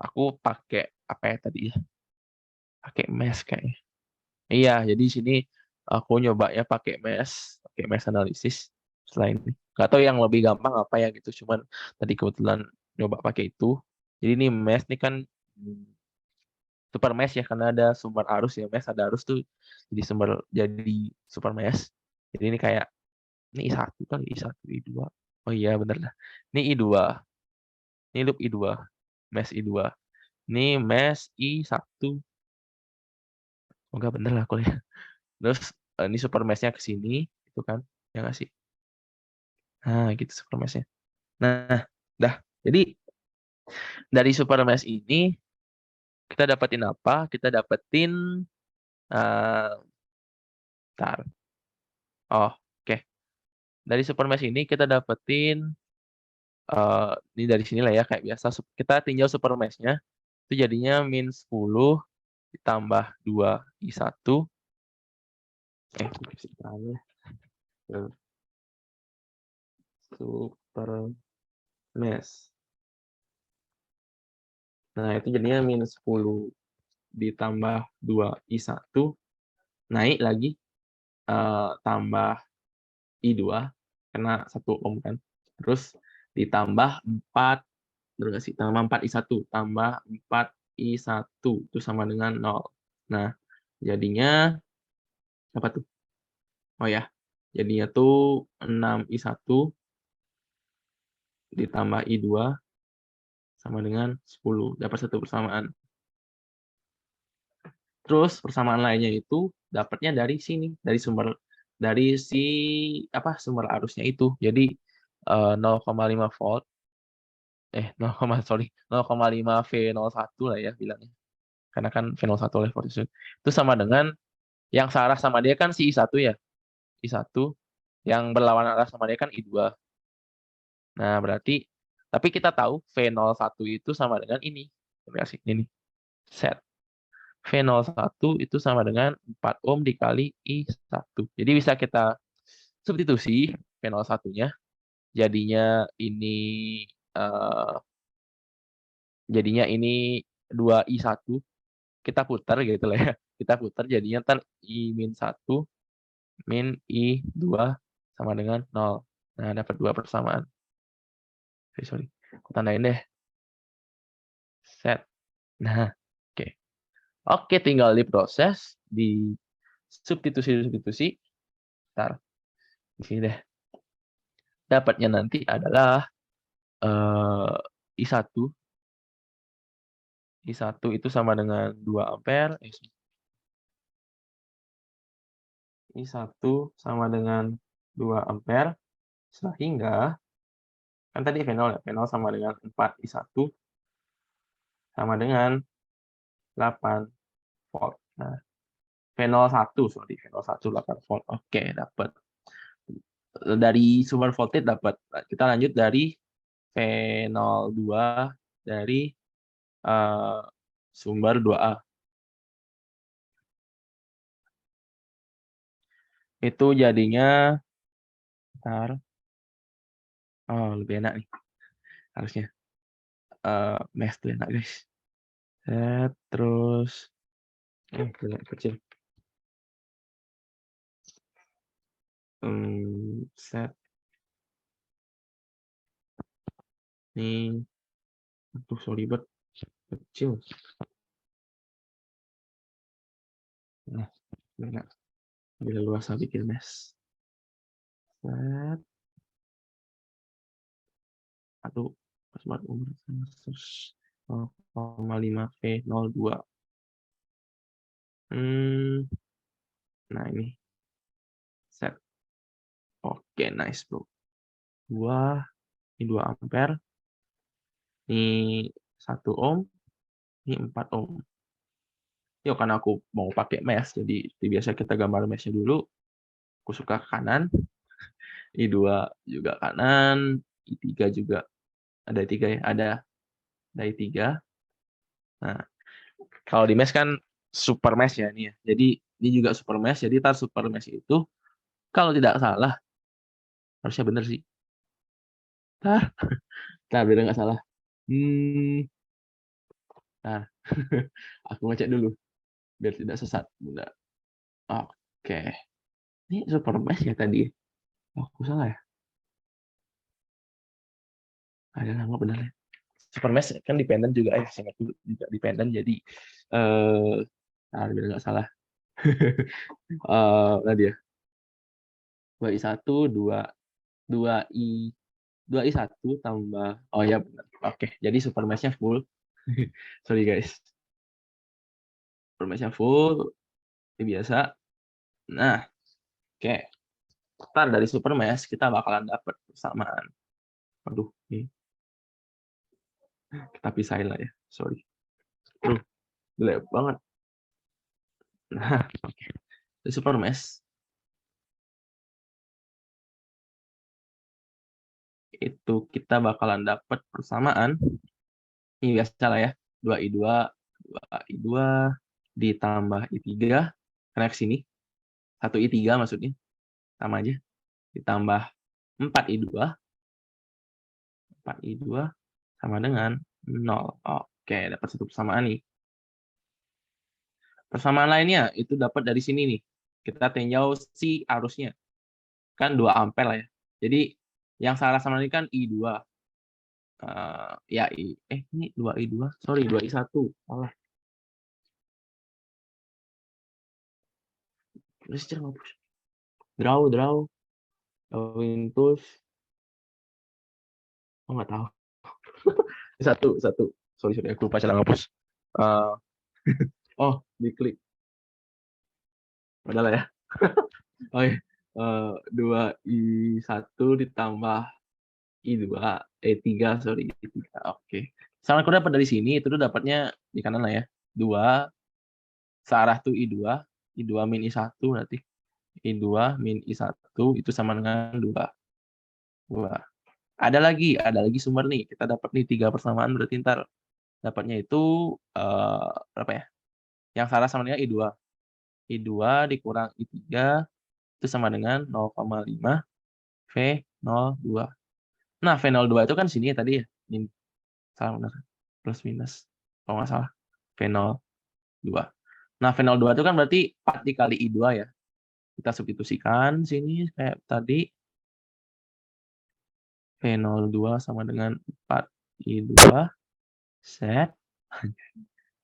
aku pakai apa ya tadi ya? Pakai mesh kayaknya. Iya, jadi di sini aku nyobanya pakai mesh analisis selain ini. Gak tahu yang lebih gampang apa ya gitu, cuman tadi kebetulan nyoba pakai itu. Jadi ini mesh ini kan super mesh ya, karena ada sumber arus ya, mesh ada arus tuh jadi super mesh. Jadi ini kayak ini I1 kali, I1, I2. Oh iya bener lah. Ini I2. Ini loop I2. Mesh I2. Ini mesh I1. Enggak bener lah kuliah. Terus ini super mesh-nya ke sini, itu kan, ya nggak sih? Nah, gitu super mesh-nya. Nah, dah. Jadi dari super mesh ini kita dapetin apa? Kita dapetin bentar. Oh, oke. Dari super mesh ini kita dapetin ini dari sini lah ya kayak biasa. Kita tinjau super mesh-nya. Itu jadinya -10 ditambah 2I1. Super mesh. Nah, itu jadinya -10 ditambah 2I1, naik lagi tambah I2, kena 1 ohm kan. Terus ditambah 4, bener nggak sih? Tambah 4I1, tambah 4I1, itu sama dengan 0. Nah, jadinya apa tuh? Oh ya, jadinya tuh 6I1 ditambah I2 sama dengan 10. Dapat satu persamaan. Terus persamaan lainnya itu dapatnya dari sini, dari sumber arusnya itu. Jadi 0,5 volt 0,5 V01 lah ya bilangnya. Karena kan V01 oleh voltage itu sama dengan yang searah sama dia kan si I1 ya. I1 yang berlawanan arah sama dia kan I2. Nah, berarti tapi kita tahu V01 itu sama dengan ini. Ini set. V01 itu sama dengan 4 ohm dikali I1. Jadi bisa kita substitusi V01-nya. Eh, jadinya ini 2I1. Kita putar gitu lah ya. Kita putar jadinya ntar I-1 min I2 sama dengan 0. Nah, dapat 2 persamaan. Sorry. Aku tandain deh. Set. Nah, oke. Oke, tinggal diproses, di substitusi. Bentar. Di sini deh. Dapatnya nanti adalah I1. I1 itu sama dengan 2 ampere. I1 sama dengan 2 ampere. Sehingga, kan tadi V0 ya. V0 sama dengan 4 I1 sama dengan 8 volt. Nah, V01, sorry. V01 8 volt. Oke, dapat. Dari sumber voltage dapat. Nah, kita lanjut dari V02 dari sumber 2A. Itu jadinya, bentar. Oh, lebih enak nih. Harusnya. Mesh tuh enak, guys. Set, terus. Kecil. Set. Nih. Aduh, sorry banget. Kecil. Nah, enak. Bila luasa bikin mesh. Set. Aduh, password umur 0,5 V02. Nah, ini. Set. Oke, nice, bro. Ini 2 ampere. Ini 1 ohm. Ini 4 ohm. Yuk, karena aku mau pakai mesh, jadi biasa kita gambar meshnya dulu. Aku suka ke kanan. I2 juga kanan. I3 juga. Ada I3 ya? Ada I3. Nah, kalau di mesh kan super mesh ya ini ya. Jadi ini juga super mesh. Jadi tar super mesh itu kalau tidak salah harusnya bener sih. Tar biar nggak salah. Nah, aku ngecek dulu biar tidak sesat. Bunda. Oke. Ini super mesh ya tadi. Oh, aku salah ya? Ada nama benar ya. Super mesh kan dependent juga saya ingat dulu juga dependent jadi biar nggak salah. Tadi ya. 2I1 2I1 tambah oh ya benar. Oke, jadi super mesh-nya full. Sorry guys. Super mesh-nya full seperti biasa. Nah, oke. Ntar dari super mesh kita bakalan dapat persamaan. Aduh, ini kita pisahin lah ya. Sorry. Gelap banget. Nah, oke. Dari super mesh itu kita bakalan dapat persamaan ini biasa lah ya 2I2 ditambah I3 karena kesini 1I3 maksudnya sama aja ditambah 4I2 sama dengan 0. Oke, dapat satu persamaan nih. Persamaan lainnya itu dapat dari sini nih. Kita tinjau si arusnya. Kan 2 ampere lah ya. Jadi yang salah sama ini kan I2. Ya ini 2I2. Sorry, 2I1. Salah. Terus ngapus. Draw. Drawing tools. Oh, nggak tahu. Satu. Sorry, aku lupa cara ngapus. Oh, diklik. Padahal ya. Oh, iya. 2I1 ditambah I2, E3, sorry. I3. Oke. Misalnya aku dapat dari sini, itu tuh dapatnya di kanan lah ya. 2, searah tuh I2 min I1 berarti. I2 min I1 itu sama dengan 2. Ada lagi sumber nih. Kita dapat nih 3 persamaan berarti ntar dapatnya itu berapa ya? Yang salah sama dengan I2. I2 dikurang I3 itu sama dengan 0,5 V02. Nah, V02 itu kan sini ya tadi ya. Ini salah benar. Plus minus. Kalau nggak salah. V02. Nah, V02 itu kan berarti 4 dikali I2 ya. Kita substitusikan sini kayak tadi. V02 sama dengan 4 I2 set.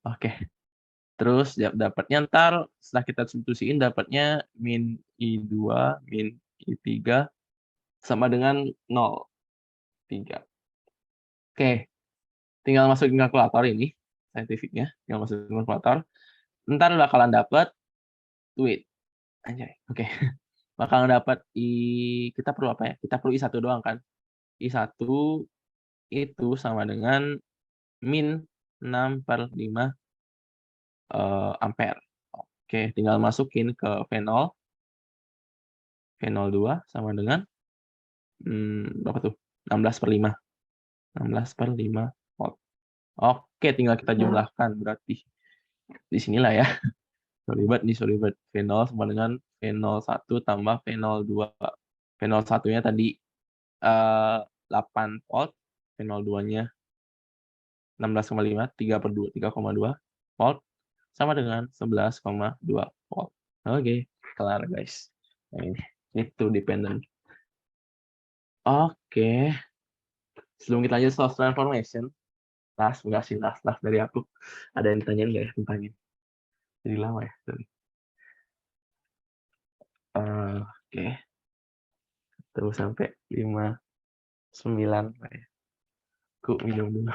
Oke. Terus dapatnya ntar setelah kita substitusiin dapatnya min I2 min I3 sama dengan 0, 3. Oke, tinggal masukin kalkulator ini, saintifiknya, tinggal masukin kalkulator. Ntar bakalan dapet, wait, anjay, oke. Bakalan dapat kita perlu apa ya? Kita perlu I1 doang kan? I1 itu sama dengan min 6/5 ampere. Oke, tinggal masukin ke V0. V02 sama dengan berapa tuh? 16/5. 16/5 volt. Oke, tinggal kita jumlahkan berarti. Di sinilah ya. Sorry banget. V0 sama dengan V01 tambah V02. V01-nya tadi 8 volt, V02-nya 16,5, 3/2, 3,2 volt, sama dengan 11,2 volt. Oke, kelar guys. Nah, ini itu dependent. Oke, sebelum kita lanjut source transformation, last dari aku. Ada yang ditanyain nggak ya tentang ini? Jadi lama ya. Oke, terus sampai 59. Aku minum dulu.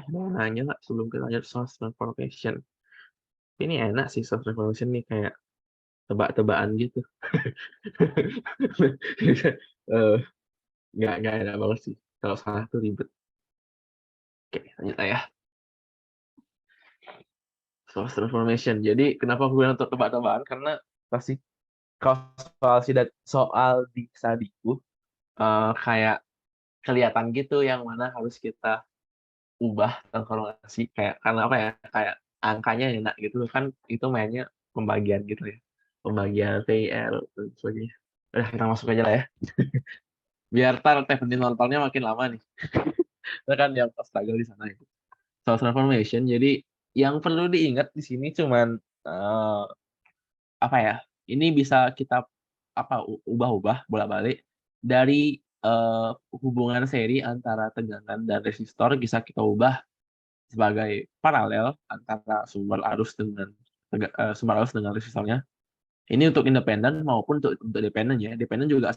Mau nanya nggak sebelum kita lanjut source transformation? Ini enak sih source transformation nih, kayak tebak-tebakan gitu. Nggak enak banget sih. Kalau salah tuh ribet. Oke, lanjut lah ya. Source transformation. Jadi kenapa aku bilang untuk tebak-tebakan? Karena pasti kalau soal di sadiku kayak kelihatan gitu yang mana harus kita ubah transformasi, kayak karena apa ya, kayak angkanya enak gitu kan, itu mainnya pembagian gitu ya, pembagian VL dan sebagainya. Udah, kita masuk aja lah ya. Biar ntar teknik nontonnya makin lama nih. Kita kan yang struggle di sana itu. Source transformation. Jadi yang perlu diingat di sini cuman apa ya? Ini bisa kita ubah-ubah bolak-balik dari hubungan seri antara tegangan dan resistor, bisa kita ubah sebagai paralel antara sumber arus dengan resistornya. Ini untuk independen maupun untuk dependen ya. Dependen juga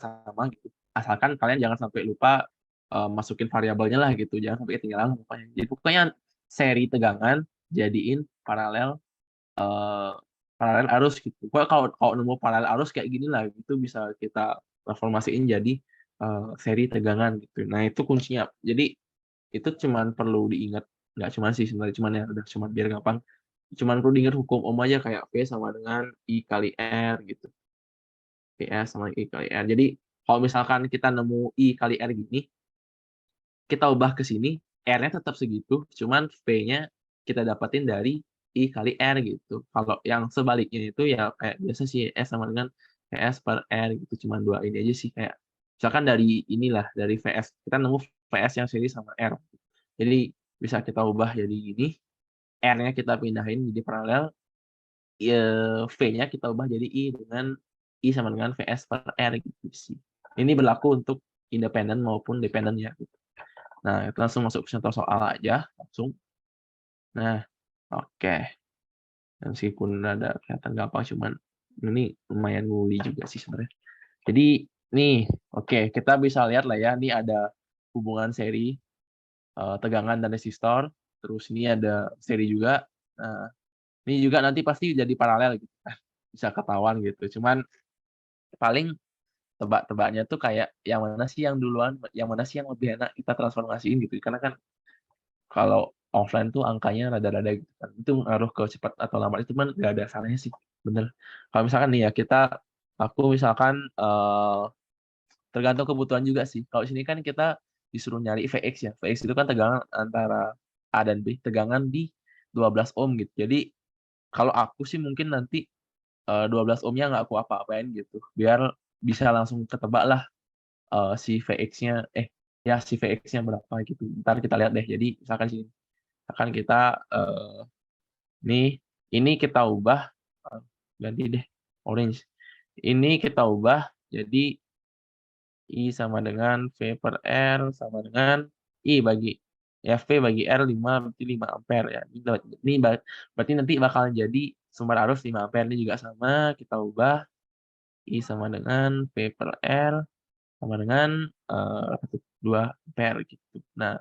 sama gitu. Asalkan kalian jangan sampai lupa masukin variabelnya lah gitu. Jangan sampai ketinggalan pokoknya. Jadi pokoknya seri tegangan jadiin paralel arus gitu. Kalau nemu paralel arus kayak gini lah, itu bisa kita transformasiin jadi seri tegangan gitu. Nah, itu kuncinya. Jadi itu cuman perlu diingat, nggak cuman sih sebenarnya, cuman ya udah, cuman biar gampang. Cuman perlu diingat hukum Ohm aja, kayak V sama dengan I kali R gitu. VS sama I kali R. Jadi kalau misalkan kita nemu I kali R gini, kita ubah ke sini, R-nya tetap segitu, cuman V-nya kita dapatin dari I kali R gitu. Kalau yang sebaliknya itu ya kayak biasa sih, S sama dengan VS per R gitu. Cuman dua ini aja sih, kayak misalkan dari inilah, dari VS, kita nemu VS yang seri sama R. Jadi bisa kita ubah jadi gini, R-nya kita pindahin jadi paralel, V-nya kita ubah jadi I sama dengan VS per R gitu sih. Ini berlaku untuk independen maupun dependen ya. Gitu. Nah, kita langsung masuk ke contoh soal aja, langsung. Nah, oke. Meskipun ada kelihatan gampang, cuman ini lumayan nguli juga sih sebenarnya. Jadi, nih, oke, kita bisa lihat lah ya, ini ada hubungan seri tegangan dan resistor, terus ini ada seri juga. Nah, ini juga nanti pasti jadi paralel gitu kan, bisa ketahuan gitu. Cuman paling tebak-tebaknya tuh kayak yang mana sih yang duluan, yang mana sih yang lebih enak kita transformasiin gitu. Karena kan kalau offline tuh angkanya rada-rada gitu kan. Itu ngaruh ke cepat atau lambat itu kan nggak ada salahnya sih, bener. Kalau misalkan nih ya aku misalkan tergantung kebutuhan juga sih. Kalau sini kan kita disuruh nyari Vx ya. Vx itu kan tegangan antara A dan B, tegangan di 12 ohm gitu. Jadi kalau aku sih mungkin nanti 12 ohmnya nggak aku apa-apain gitu, biar bisa langsung ketebak lah si VX-nya, ya si VX-nya berapa gitu. Ntar kita lihat deh. Jadi misalkan sini, misalkan kita ini kita ubah, ganti deh orange. Ini kita ubah jadi I sama dengan V per R sama dengan I bagi ya V bagi R 5 berarti 5 ampere ya. Berarti nanti bakalan jadi sumber arus 5 ampere. Ini juga sama, kita ubah I sama dengan V per R sama dengan 2 ampere gitu. Nah,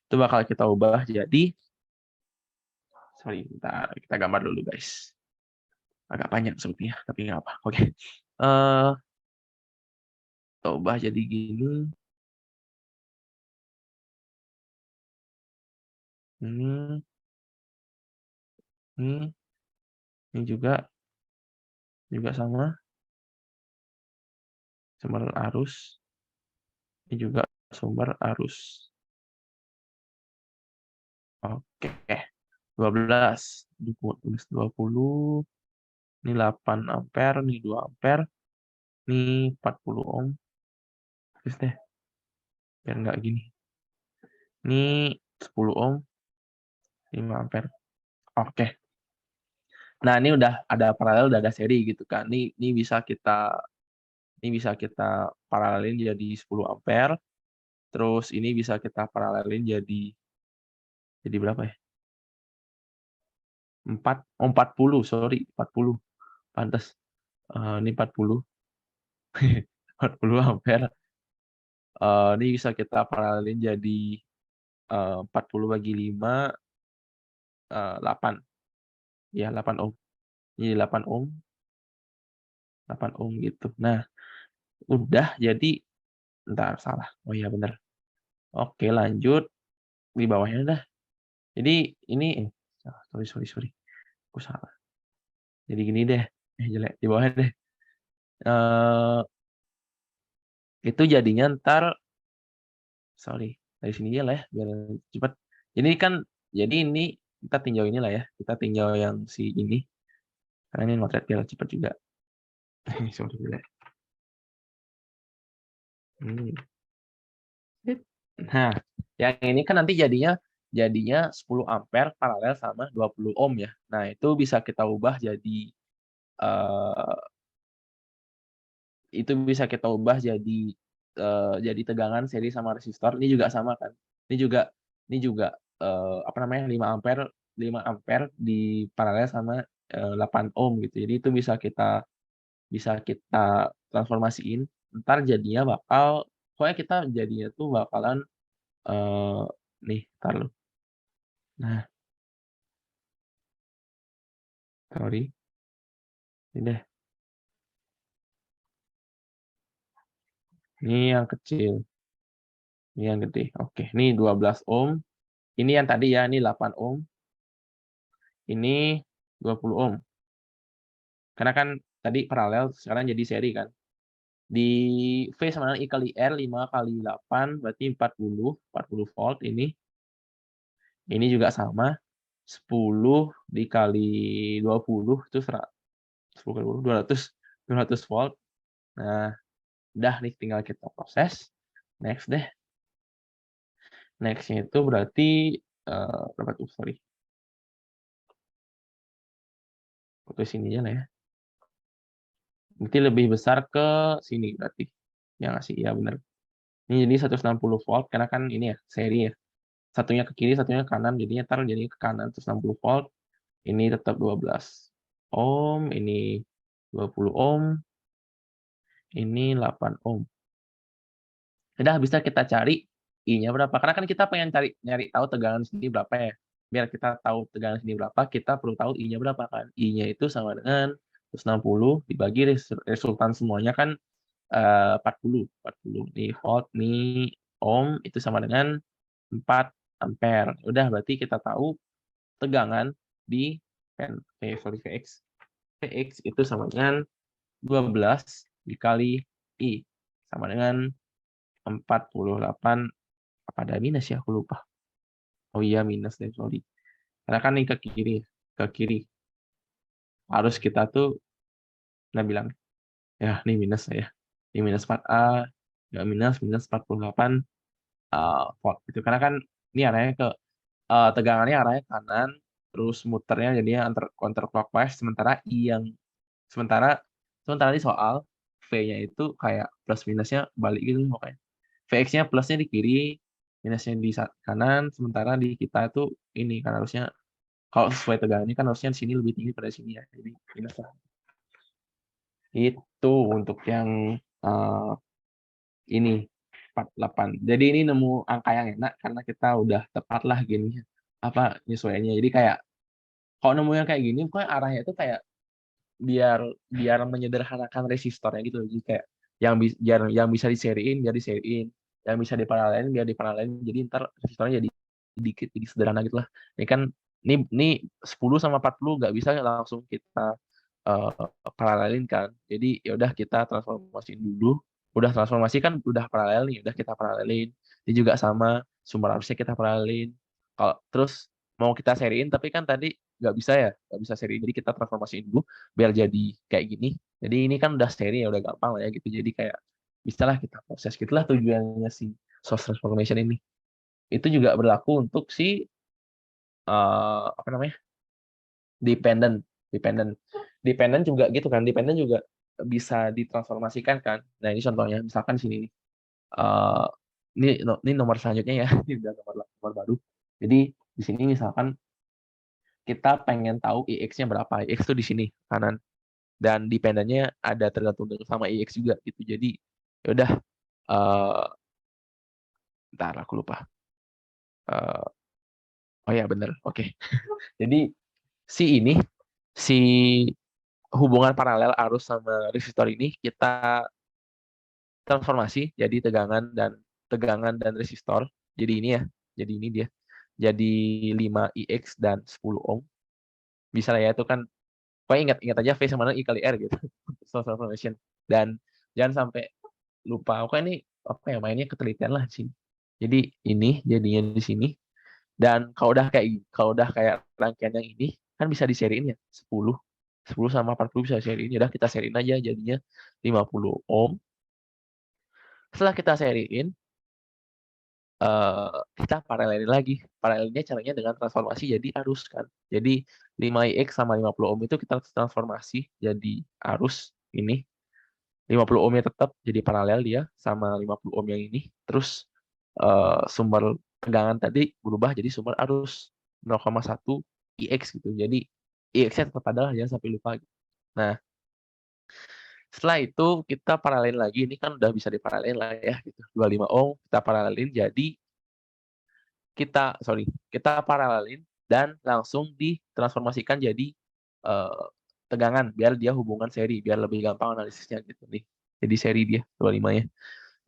itu bakal kita ubah jadi, sorry, kita gambar dulu guys. Agak panjang sepertinya, tapi nggak apa. Oke. Kita ubah jadi gini. Ini ini juga sama sumber arus. Ini juga sumber arus. Oke. 12, 20. Ini 8 ampere, ini 2 ampere. Ini 40 ohm. Terus deh. Biar nggak gini. Ini 10 ohm. 5 ampere. Oke. Nah, ini udah ada paralel, udah ada seri gitu kan. Ini bisa kita paralelin jadi 10 ampere. Terus ini bisa kita paralelin jadi berapa ya? 40, sorry, 40. Pantes. Ini 40. 40 ampere. Ini bisa kita paralelin jadi 40 bagi 5, 8. Ya, 8 ohm. Ini 8 ohm. 8 ohm gitu. Nah, udah jadi, bentar, salah. Oh iya, bener. Oke, lanjut. Di bawahnya dah. Jadi, ini, sorry. Aku salah. Jadi gini deh. Jelek. Di bawahnya deh. Itu jadinya ntar, sorry, dari sini aja lah ya, biar cepat. Jadi kan, jadi ini kita tinjau inilah ya. Kita tinjau yang si ini. Karena ini motret biar cepat juga. Sorry, jelek. Nah, yang ini kan nanti jadinya 10 ampere paralel sama 20 ohm ya. Nah, itu bisa kita ubah jadi eh, tegangan seri sama resistor. Ini juga sama kan. Ini juga apa namanya 5 ampere di paralel sama 8 ohm gitu. Jadi itu bisa kita transformasiin. Ntar jadinya pokoknya kita jadinya tuh bakalan nih, ntar lu. Nah, sorry. Ini deh. Ini yang kecil. Ini yang gede. Oke, ini 12 ohm. Ini yang tadi ya, ini 8 ohm. Ini 20 ohm. Karena kan tadi paralel, sekarang jadi seri kan. Di V sama dengan I kali R, 5 kali 8, berarti 40 volt ini. Ini juga sama. 10 dikali 20, itu 10 kali 20, 200 volt. Nah, udah nih tinggal kita proses. Next deh. Next-nya itu berarti berapa tuh? Sorry. Foto sini aja lah ya. Berarti lebih besar ke sini berarti. Ya nggak sih? Ya benar. Ini jadi 160 volt karena kan ini ya seri ya. Satunya ke kiri, satunya ke kanan. Jadinya taruh jadi ke kanan 160 volt. Ini tetap 12 ohm, ini 20 ohm, ini 8 ohm. Udah bisa kita cari I-nya berapa. Karena kan kita pengen nyari tahu tegangan sini berapa ya. Biar kita tahu tegangan sini berapa, kita perlu tahu I-nya berapa kan. I-nya itu sama dengan 160 dibagi resultan semuanya kan 40 nih volt nih ohm itu sama dengan 4 ampere. Udah berarti kita tahu tegangan di VX. VX itu sama dengan 12 dikali I sama dengan 48. Apa ada minus ya? Aku lupa. Oh iya, minus deh, sorry. Karena kan ini ke kiri. Harus kita tuh bilang, ya ini minus ya. Ini minus 4A, nggak minus 48 volt gitu. Karena kan ini arahnya tegangannya arahnya kanan, terus muternya jadinya counterclockwise, sementara sementara di soal V-nya itu kayak plus minusnya balik gitu pokoknya. Vx-nya plusnya di kiri, minusnya di kanan, sementara di kita itu ini kan harusnya kalau sesuai tegangan ini kan harusnya di sini lebih tinggi pada sini ya. Jadi minus lah. Itu untuk yang ini 48. Jadi ini nemu angka yang enak karena kita udah tepat lah gini apa nyesuaiannya. Jadi kayak kalau nemu yang kayak gini, pokoknya arahnya itu kayak biar biar menyederhanakan resistornya gitu. Jadi kayak yang bisa diseriin biar diseriin, yang bisa diparalelin biar diparalelin. Jadi ntar resistornya jadi dikit, jadi sederhana gitu lah. Ini kan ini 10 sama 40 nggak bisa langsung kita eh, paralelin kan. Jadi ya udah kita transformasiin dulu. Udah transformasi kan udah paralel nih, udah kita paralelin. Ini juga sama sumber arusnya kita paralelin. Kalau terus mau kita seriin tapi kan tadi nggak bisa ya, nggak bisa seriin. Jadi kita transformasiin dulu biar jadi kayak gini. Jadi ini kan udah seri ya udah gampang lah ya gitu. Jadi kayak bisalah kita proses gitulah tujuannya si source transformation ini. Itu juga berlaku untuk si apa namanya? dependent dependent dependent juga gitu kan, dependent juga bisa ditransformasikan kan. Nah ini contohnya misalkan sini nih. Eh, ini nomor selanjutnya ya. Ini udah nomor baru. Jadi di sini misalkan kita pengen tahu IX-nya berapa. IX tuh di sini kanan, dan dependennya ada tergantung sama IX juga gitu. Jadi ya udah, bentar aku lupa. Eh, oh ya bener, oke. Jadi si hubungan paralel arus sama resistor ini kita transformasi jadi tegangan dan resistor. Jadi ini ya, jadi ini dia. Jadi 5 IX dan 10 ohm. Bisa lah ya, itu kan pokoknya ingat aja V sama I kali R gitu. Source transformation. Dan jangan sampai lupa. Pokoknya ini apa ya, mainnya ketelitian lah di sini. Jadi ini jadinya di sini. Dan kalau udah kayak rangkaian yang ini kan bisa diseriin ya 10 sama 40 bisa seriin. Ya udah kita seriin aja jadinya 50 ohm. Setelah kita seriin, kita paralelin lagi. Paralelinnya caranya dengan transformasi jadi arus kan. Jadi 5X sama 50 ohm itu kita transformasi jadi arus ini. 50 ohmnya tetap jadi paralel dia sama 50 ohm yang ini. Terus sumber tegangan tadi berubah jadi sumber arus 0,1 IX gitu. Jadi IX-nya tetap ada lah, jangan sampai lupa. Nah, setelah itu kita paralelin lagi. Ini kan udah bisa diparalelin lah ya gitu. 25 ohm kita paralelin jadi kita paralelin dan langsung ditransformasikan jadi tegangan biar dia hubungan seri, biar lebih gampang analisisnya gitu nih. Jadi seri dia 25-nya.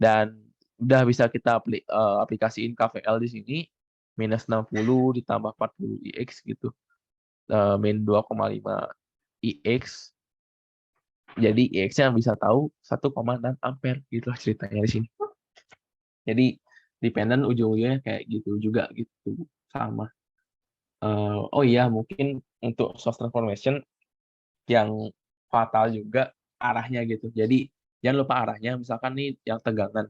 Dan udah bisa kita aplikasiin KVL di sini minus 60 ditambah 40 IX gitu. Min 2,5 IX. Jadi IX-nya bisa tahu 1,6 ampere gitu lah ceritanya di sini. Jadi dependent ujung-ujungnya kayak gitu juga gitu, sama. Oh iya, mungkin untuk source transformation yang fatal juga arahnya gitu. Jadi jangan lupa arahnya. Misalkan nih yang tegangan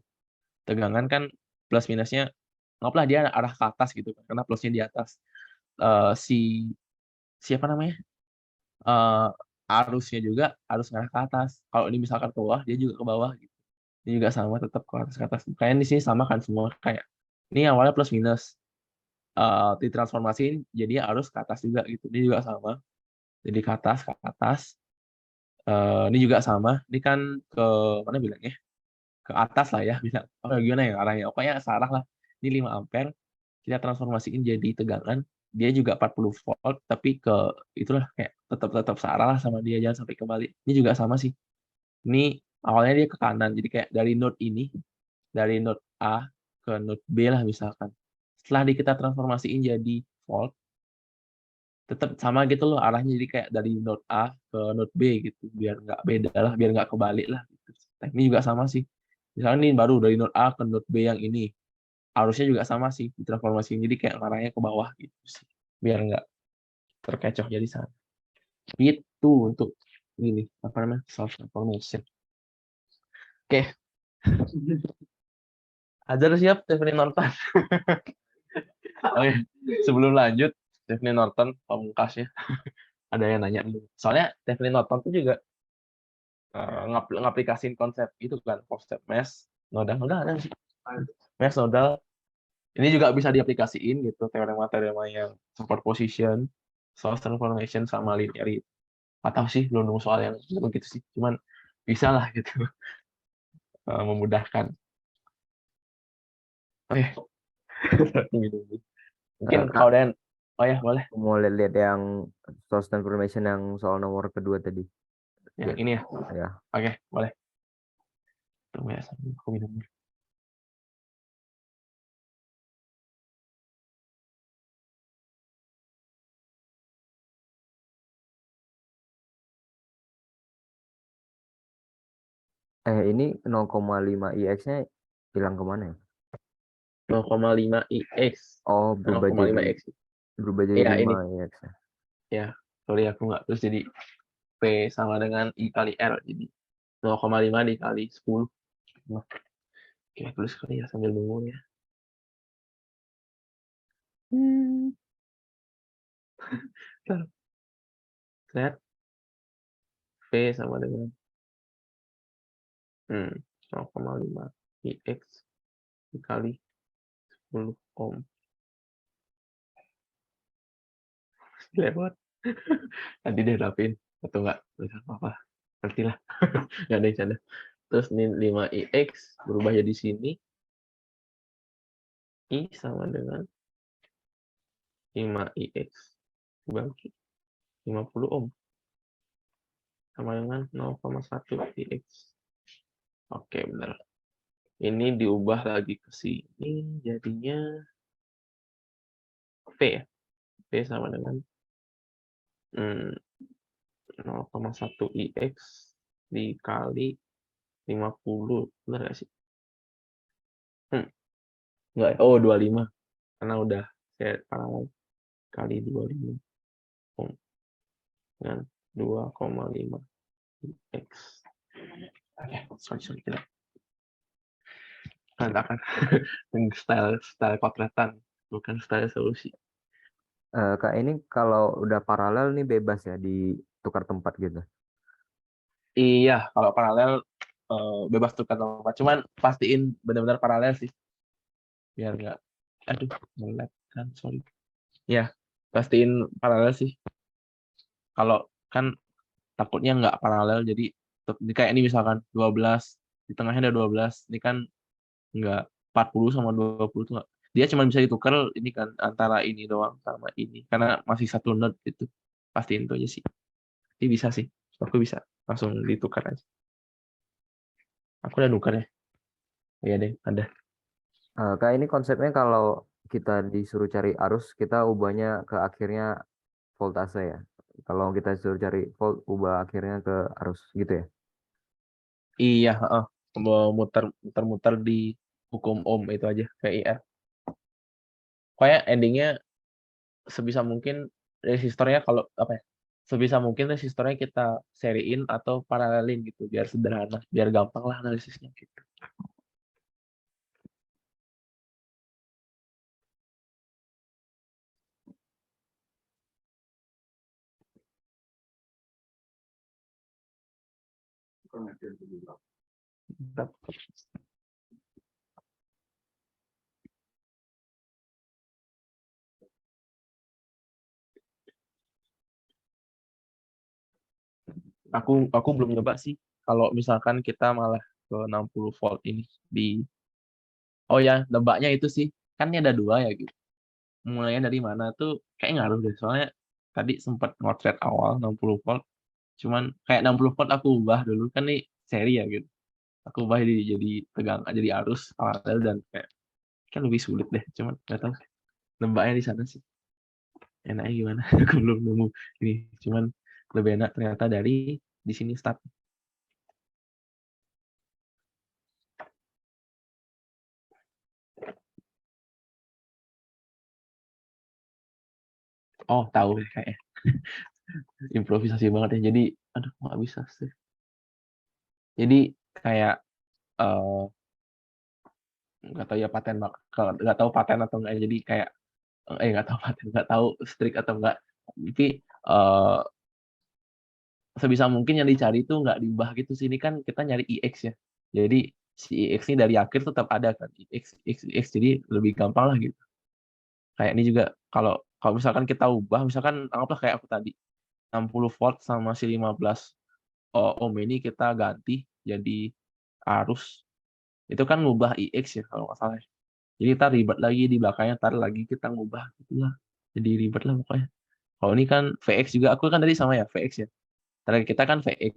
kan plus minusnya anggaplah dia arah ke atas gitu kan, karena plusnya di atas. Si siapa namanya? Eh, Arusnya juga harus ngarah ke atas. Kalau ini misalkan ke bawah, dia juga ke bawah gitu. Ini juga sama, tetap ke atas. Kayaknya di sini sama kan semua kayak ini awalnya plus minus. Ditransformasiin jadi arus ke atas juga gitu. Ini juga sama. Jadi ke atas. Ini juga sama. Ini kan ke mana bilangnya? Ke atas lah ya. Bisa. Oh gimana ya arahnya? Pokoknya searah lah. Ini 5 ampere. Kita transformasiin jadi tegangan. Dia juga 40 volt, tapi itulah kayak tetap searah lah sama dia. Jangan sampai kebalik. Ini juga sama sih. Ini awalnya dia ke kanan. Jadi kayak dari node A ke node B lah misalkan. Setelah kita transformasiin jadi volt, tetap sama gitu loh arahnya, jadi kayak dari node A ke node B gitu biar nggak beda lah, biar nggak kebalik lah gitu. Nah, ini juga sama sih, misalnya ini baru dari node A ke node B yang ini arusnya juga sama sih ditransformasiin, jadi kayak arahnya ke bawah gitu sih biar nggak terkecoh jadi sana. Itu untuk ini apa namanya self information. Oke, Ajar siap Stephanie Norton. Oke, sebelum lanjut Stephanie Norton pamungkas ya. Ada yang nanya nih. Soalnya Stephanie Norton tuh juga ngaplikasiin konsep itu kan, konsep mesh nodal ada sih. Mesh nodal ini juga bisa diaplikasiin gitu teorema-teorema yang superposition, source transformation sama linearity. Atau sih belum nemu soal yang begitu sih. Cuman bisa lah gitu. Memudahkan. Oke, minum dulu. Mungkin Kak, kalau dan oh ya boleh. mau lihat yang source transformation yang soal nomor kedua tadi. Yang Ya, ini ya. ya. Oke, boleh. Tunggu ya, sambil aku minum dulu. Ini 0,5 IX-nya hilang kemana ya? 0,5 IX. Oh, 0,5 X. berubah jadi Ya, 5 ini. IX. Ya, sorry aku nggak. Terus jadi P sama dengan I kali R. Jadi 0,5 dikali 10. Nah, oke, tulis kali ya sambil nunggu ya. Bentar. Set P sama dengan 0,5 IX dikali 10 ohm. Lewat. Nanti deh rapin. Atau enggak? Bisa apa-apa. Ngerti lah. Nggak ada yang canda. Terus ini 5 IX berubah jadi sini. I sama dengan 5 IX bagi 50 ohm. Sama dengan 0,1 IX. Oke, benar. Ini diubah lagi ke sini. Jadinya P ya. P sama dengan 0,1 IX dikali 50. Benar nggak sih? Enggak. Oh, 25. Karena udah saya paralel kali 25 ohm dengan 2,5 X. Oke, sorry tidak. Berantakan. Style kotletan, bukan style solusi. Kak, ini kalau udah paralel nih bebas ya ditukar tempat gitu. Iya, kalau paralel bebas tukar tempat. Cuman pastiin benar-benar paralel sih, biar nggak. Aduh, ngelag kan, sorry. Ya, pastiin paralel sih. Kalau kan takutnya nggak paralel, jadi kayak ini misalkan 12 di tengahnya ada 12, ini kan nggak 40 sama 20 tuh nggak. Dia cuma bisa ditukar ini kan antara ini doang sama ini karena masih satu node gitu. Pastiin itu aja sih. Ini bisa sih. Aku bisa langsung ditukar aja. Aku udah nukar ya. Iya deh, ada. Kak, ini konsepnya kalau kita disuruh cari arus, kita ubahnya ke akhirnya voltase ya. Kalau kita disuruh cari volt, ubah akhirnya ke arus gitu ya. Iya, heeh. Mau muter-muter di hukum Ohm itu aja kayak IR. Kayak endingnya sebisa mungkin resistornya kalau apa ya? Sebisa mungkin resistornya kita seriin atau paralelin gitu biar sederhana, biar gampang lah analisisnya gitu. Aku belum nyoba sih. Kalau misalkan kita malah ke 60 volt ini di oh ya, nebaknya itu sih. Kan ini ada dua ya gitu. Mulainya dari mana tuh kayak ngaruh deh. Soalnya tadi sempat ngotret awal 60 volt. Cuman kayak 60 volt aku ubah dulu kan nih seri ya gitu. Aku ubah jadi tegang jadi arus paralel dan kayak kan lebih sulit deh. Cuman nggak tahu nebaknya di sana sih. Enaknya gimana? Aku belum nemu ini. Cuman lebih enak ternyata dari di sini start. Oh, tahu ya kayaknya. Improvisasi banget ya. Jadi, aduh nggak bisa sih. Jadi kayak eh, nggak tahu ya paten nggak tahu paten atau enggak. Jadi kayak nggak tahu paten, nggak tahu strict atau enggak. Tapi eh, sebisa mungkin yang dicari itu nggak diubah gitu sih. Ini kan kita nyari EX ya. Jadi si EX ini dari akhir tetap ada kan. EX, jadi lebih gampang lah gitu. Kayak ini juga kalau kalau misalkan kita ubah, misalkan anggaplah kayak aku tadi 60 volt sama si 15 ohm ini kita ganti jadi arus. Itu kan ngubah EX ya kalau nggak salah. Jadi kita ribet lagi di belakangnya, tar lagi kita ngubah gitu lah. Jadi ribet lah pokoknya. Kalau ini kan VX juga, aku kan tadi sama ya VX ya. Target kita kan VX.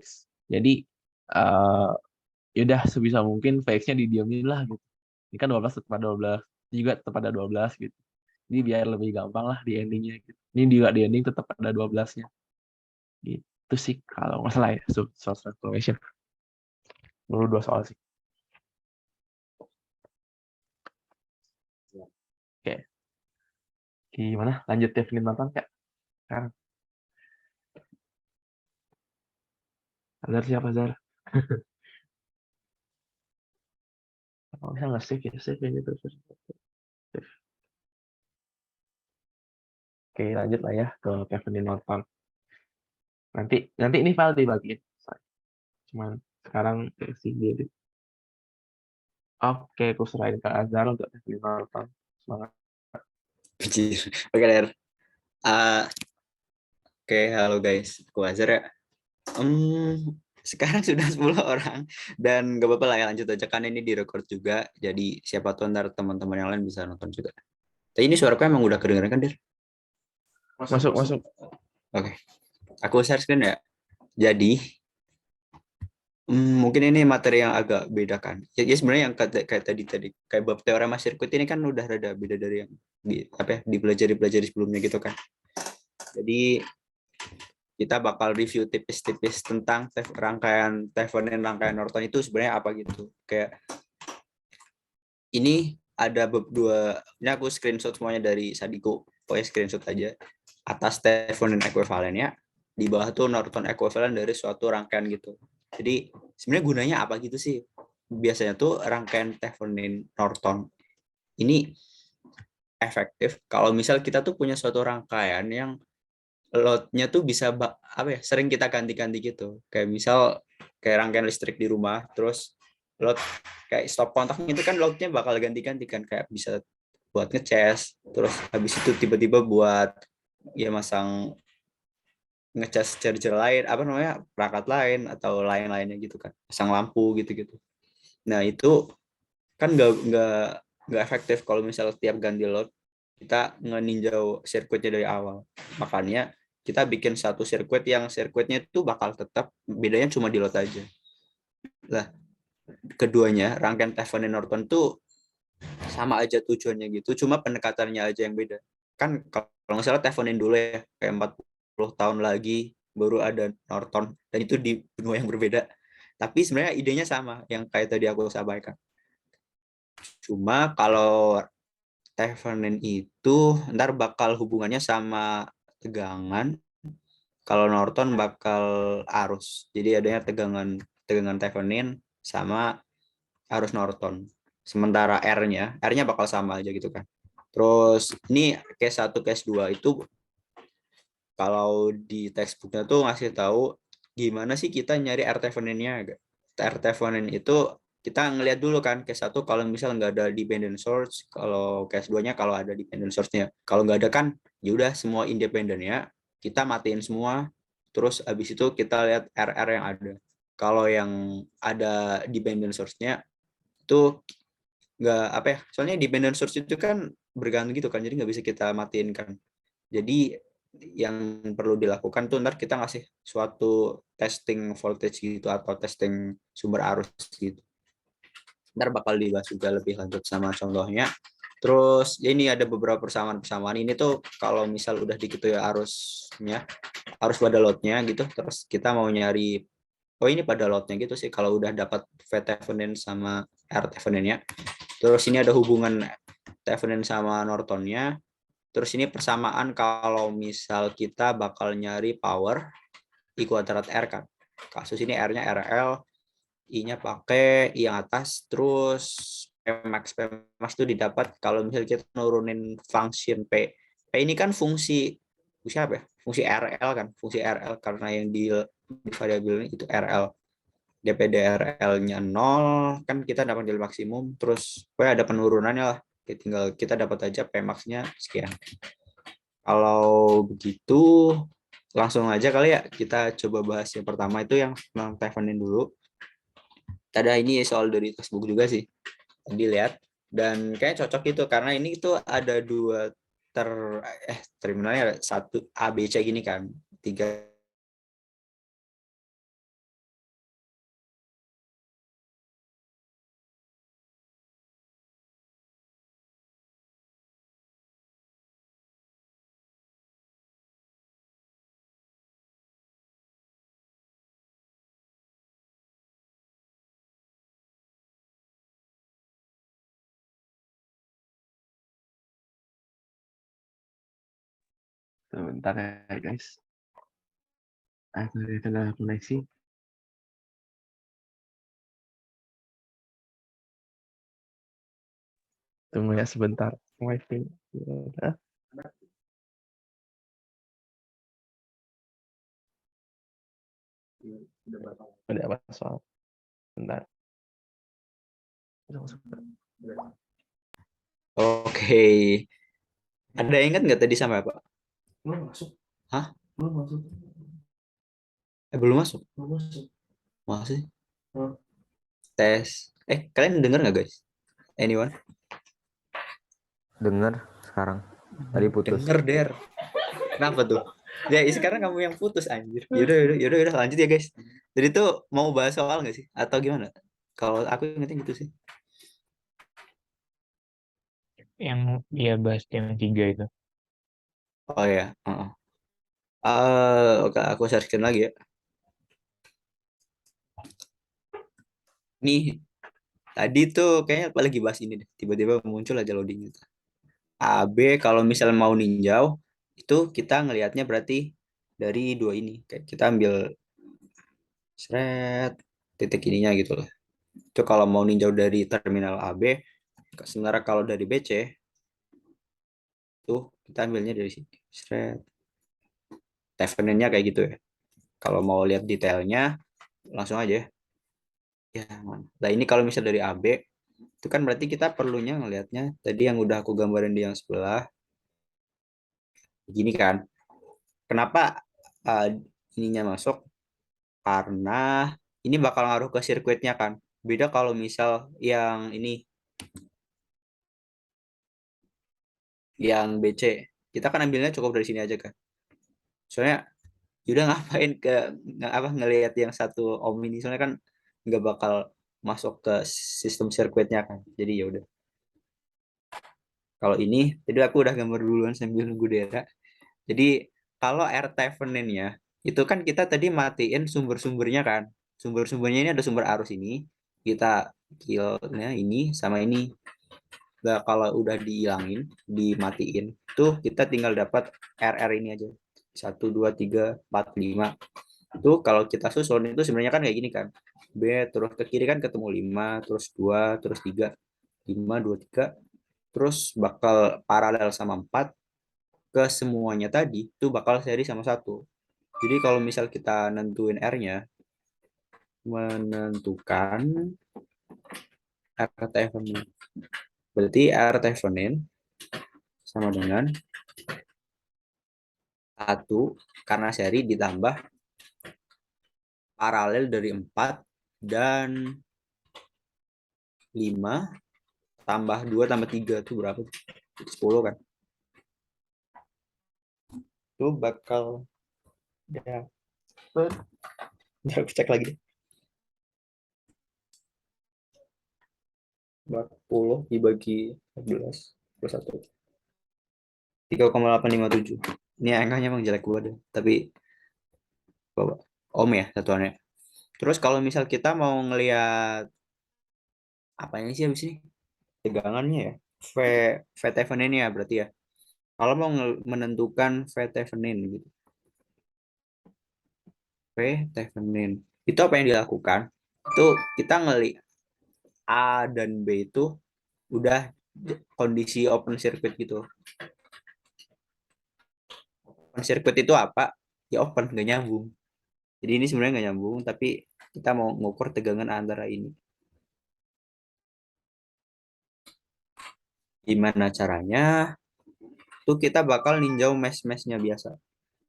Jadi eh yaudah sebisa mungkin VX-nya didiamin lah gitu. Ini kan 12 tetap 12, juga tetap ada 12 gitu. Jadi biar lebih gampang lah di endingnya gitu. Ini juga di ending tetap ada 12-nya. Gitu sih kalau nggak salah ya, source transformation. Dulu 2 soal sih. Oke, gimana? Lanjut Devin nonton Kak? Sekarang. Azhar siapa Azhar? Kalau bisa nggak save ya, save aja terus. Save. Oke, lanjut lah ya ke Kevin nonton. Nanti nanti ini file dibagiin. Cuman sekarang si dia. Oke, aku serahin ke Azhar untuk Kevin nonton. Semangat. Anjir. Oke, Der. Oke, halo guys. Aku Azhar ya. Sekarang sudah 10 orang dan gak apa-apa lah ya, lanjut aja kan ini direcord juga. Jadi siapa tahu ntar teman-teman yang lain bisa nonton juga. Tapi ini suaraku emang udah kedengeran kan, Der? Masuk. Oke. Aku share screen ya. Jadi mungkin ini materi yang agak beda kan. Ya sebenarnya yang kayak tadi kayak bab teorema sirkuit ini kan udah rada beda dari yang dipelajari sebelumnya gitu kan. Jadi kita bakal review tipis-tipis tentang rangkaian Thevenin, rangkaian Norton itu sebenarnya apa gitu. Kayak ini ada dua, ini aku screenshot semuanya dari Sadiko, pokoknya screenshot aja. Atas Thevenin equivalent-nya, di bawah tuh Norton equivalent dari suatu rangkaian gitu. Jadi sebenarnya gunanya apa gitu sih? Biasanya tuh rangkaian Thevenin Norton ini efektif kalau misal kita tuh punya suatu rangkaian yang load-nya tuh bisa sering kita ganti-ganti gitu. Kayak misal kayak rangkaian listrik di rumah, terus load kayak stop kontaknya itu kan load-nya bakal ganti-ganti kan, kayak bisa buat ngecas, terus habis itu tiba-tiba buat ya masang ngecas charger lain, perangkat lain atau lain-lainnya gitu kan, pasang lampu gitu-gitu. Nah itu kan nggak efektif kalau misal tiap ganti load kita ngeninjau sirkuitnya dari awal. Makanya kita bikin satu sirkuit yang sirkuitnya itu bakal tetap, bedanya cuma di load aja. Lah, keduanya rangkaian Thevenin Norton tuh sama aja tujuannya gitu, cuma pendekatannya aja yang beda. Kan kalau nggak salah Thevenin dulu ya, kayak 40 tahun lagi baru ada Norton, dan itu di benua yang berbeda. Tapi sebenarnya idenya sama, yang kayak tadi aku sampaikan. Cuma kalau Thevenin itu ntar bakal hubungannya sama tegangan, kalau Norton bakal arus. Jadi adanya tegangan Thevenin sama arus Norton. Sementara R-nya bakal sama aja gitu kan. Terus ini case 1, case 2 itu kalau di textbooknya tuh ngasih tahu gimana sih kita nyari R Thevenin-nya. R Thevenin itu kita ngelihat dulu kan case 1 kalau misal nggak ada dependent source, kalau case 2-nya kalau ada dependent source-nya. Kalau nggak ada kan ya udah semua independen-nya kita matiin semua, terus habis itu kita lihat RR yang ada. Kalau yang ada dependent source-nya itu nggak soalnya dependent source itu kan bergantung gitu kan, jadi nggak bisa kita matiin kan. Jadi yang perlu dilakukan tuh ntar kita ngasih suatu testing voltage gitu atau testing sumber arus gitu. Ntar bakal dibahas juga lebih lanjut sama contohnya. Terus ya ini ada beberapa persamaan ini tuh kalau misal udah diketahui arusnya, arus pada loadnya gitu, terus kita mau nyari ini pada loadnya gitu sih kalau udah dapat V Thevenin sama R Thevenin-nya. Terus ini ada hubungan Thevenin sama Nortonnya. Terus ini persamaan kalau misal kita bakal nyari power I kuadrat R kan. Kasus ini R-nya RL, I-nya pakai I yang atas, terus Pmax itu didapat kalau misalnya kita nurunin function P. P ini kan fungsi apa ya? Fungsi RL kan, fungsi RL karena yang di variabel ini itu RL. DPD RL-nya 0, kan kita dapat nilai maksimum, terus ada penurunannya lah. Tinggal kita dapat aja Pmax-nya sekian. Kalau begitu, langsung aja kali ya kita coba bahas yang pertama itu yang Thevenin dulu. Ada ini soal dari textbook juga sih. Tadi lihat dan kayak cocok itu karena ini itu ada dua terminalnya satu ABC gini kan. Tiga Sebentar ya guys. Ada kendala koneksi. Tunggu ya sebentar. Wifi. Ya. Ada apa soal? Bentar. Oke. Ada ingat nggak tadi sama apa? Belum masuk. Hah? Belum masuk. Belum masuk? Belum masuk. Masih? Hmm. Tes. Kalian dengar nggak guys? Anyone? Dengar sekarang. Tadi putus. Denger, Der. Kenapa tuh? Ya, sekarang kamu yang putus anjir. Yaudah, lanjut ya guys. Jadi tuh mau bahas soal nggak sih? Atau gimana? Kalau aku ingetnya gitu sih. Yang dia bahas yang 3 itu. Oh ya. Oke, aku searchkan lagi ya. Nih, tadi tuh kayaknya aku lagi bahas ini deh. Tiba-tiba muncul aja loading itu. AB kalau misal mau ninjau, itu kita ngelihatnya berarti dari dua ini. Kayak kita ambil titik ininya gitu lah. Itu kalau mau ninjau dari terminal AB, sementara kalau dari BC, tuh kita ambilnya dari sini. Theveninnya kayak gitu ya. Kalau mau lihat detailnya, langsung aja. Ya, nah ini kalau misal dari AB, itu kan berarti kita perlunya ngelihatnya tadi yang udah aku gambarin di yang sebelah. Gini kan. Kenapa ininya masuk? Karena ini bakal ngaruh ke sirkuitnya kan. Beda kalau misal yang ini, yang BC. Kita kan ambilnya cukup dari sini aja kan. Soalnya udah ngapain ngelihat yang satu ohm ini, soalnya kan nggak bakal masuk ke sistem sirkuitnya kan. Jadi ya udah. Kalau ini, jadi aku udah gambar duluan sambil nunggu Dera. Jadi kalau R Thevenin-nya itu kan kita tadi matiin sumber-sumbernya kan. Sumber-sumbernya ini ada sumber arus ini, kita kill-nya ini sama ini. Nah, kalau udah dihilangin, dimatiin, tuh kita tinggal dapat RR ini aja. 1, 2, 3, 4, 5. Tuh kalau kita susun itu sebenarnya kan kayak gini kan. B terus ke kiri kan ketemu 5, terus 2, terus 3. 5, 2, 3. Terus bakal paralel sama 4 ke semuanya tadi itu bakal seri sama 1. Jadi kalau misal kita nentuin R-nya, menentukan R Thevenin. Berarti R Thevenin sama dengan 1 karena seri ditambah paralel dari 4 dan 5 tambah 2 tambah 3 itu berapa? 10 kan? Itu bakal ya. Aku cek lagi. 40 dibagi 14 plus 1. 3,857. Ini angkanya emang jelek banget deh. Tapi ohm ya satuannya. Terus kalau misal kita mau ngelihat apa ini sih habis ini? Tegangannya ya. V Thevenin ya berarti ya. Kalau mau menentukan V Thevenin gitu. V Thevenin. Itu apa yang dilakukan? Itu kita ngelihat A dan B itu udah kondisi open circuit gitu. Open circuit itu apa? Ya open, nggak nyambung. Jadi ini sebenarnya nggak nyambung, tapi kita mau ngukur tegangan antara ini. Gimana caranya? Tuh kita bakal ninjau mesh-meshnya biasa.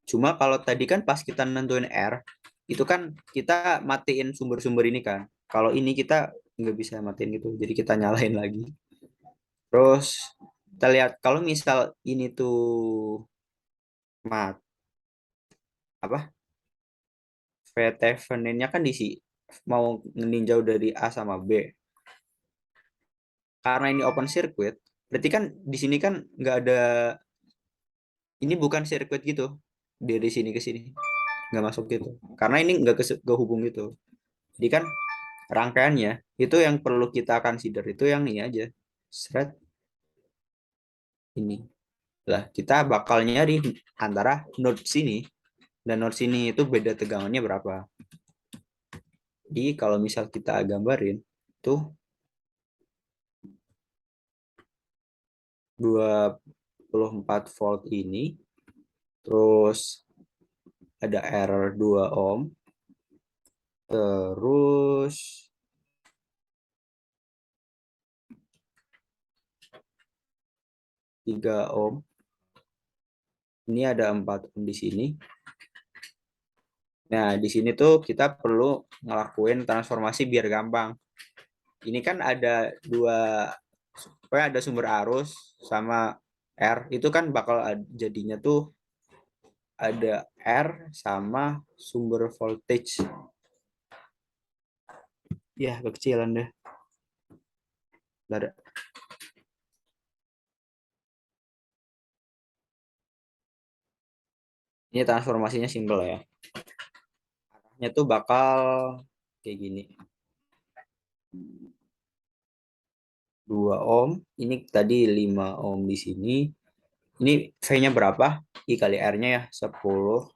Cuma kalau tadi kan pas kita nentuin R, itu kan kita matiin sumber-sumber ini kan. Kalau ini kita nggak bisa matiin gitu, jadi kita nyalain lagi. Terus kita lihat kalau misal ini tuh mat apa Theveninnya kan mau meninjau dari A sama B. Karena ini open circuit, berarti kan di sini kan nggak ada, ini bukan circuit gitu dari sini ke sini, nggak masuk gitu. Karena ini nggak kehubung gitu. Jadi kan rangkaiannya itu yang perlu kita consider itu yang ini aja, thread ini. Lah kita bakal nyari antara node sini dan node sini itu beda tegangannya berapa. Jadi kalau misal kita gambarin tuh 24 volt ini, terus ada error 2 ohm, terus tiga ohm. Ini ada 4 ohm di sini. Nah, di sini tuh kita perlu ngelakuin transformasi biar gampang. Ini kan ada pokoknya ada sumber arus sama R. Itu kan bakal jadinya tuh ada R sama sumber voltage. Ya, kekecilan deh. Ada. Ini transformasinya simpel ya. Arahnya tuh bakal kayak gini. 2 ohm, ini tadi 5 ohm di sini. Ini V-nya berapa? I kali R-nya ya, 10.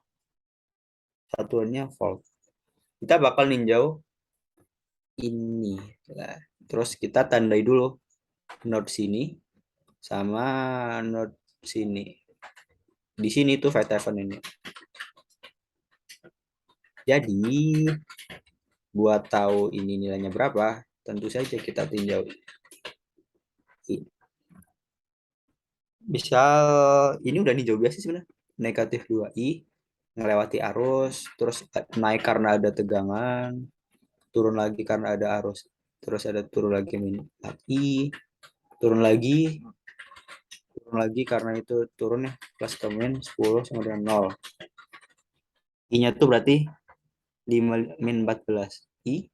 Satuannya volt. Kita bakal ninjau ini. Nah, terus kita tandai dulu node sini sama node sini. Di sini tuh V7 ini. Jadi buat tahu ini nilainya berapa, tentu saja kita tinjau. Misal ini udah ninjau biasa sebenarnya. Negatif 2i ngelewati arus, terus naik karena ada tegangan, turun lagi karena ada arus, terus ada turun lagi min 4i, turun lagi karena itu turun ya, plus ke min 10 sama dengan 0. I-nya tuh berarti 5 min 14. I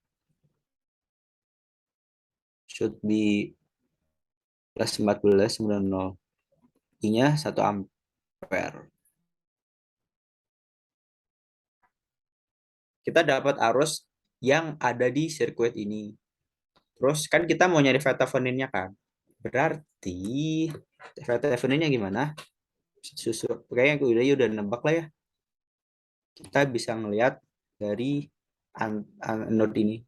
should be plus 14 sama dengan 0. I-nya 1 ampere. Kita dapat arus yang ada di sirkuit ini. Terus kan kita mau nyari Theveninnya kan. Berarti Theveninnya gimana? Kayaknya udah nebak lah ya. Kita bisa ngelihat dari node ini.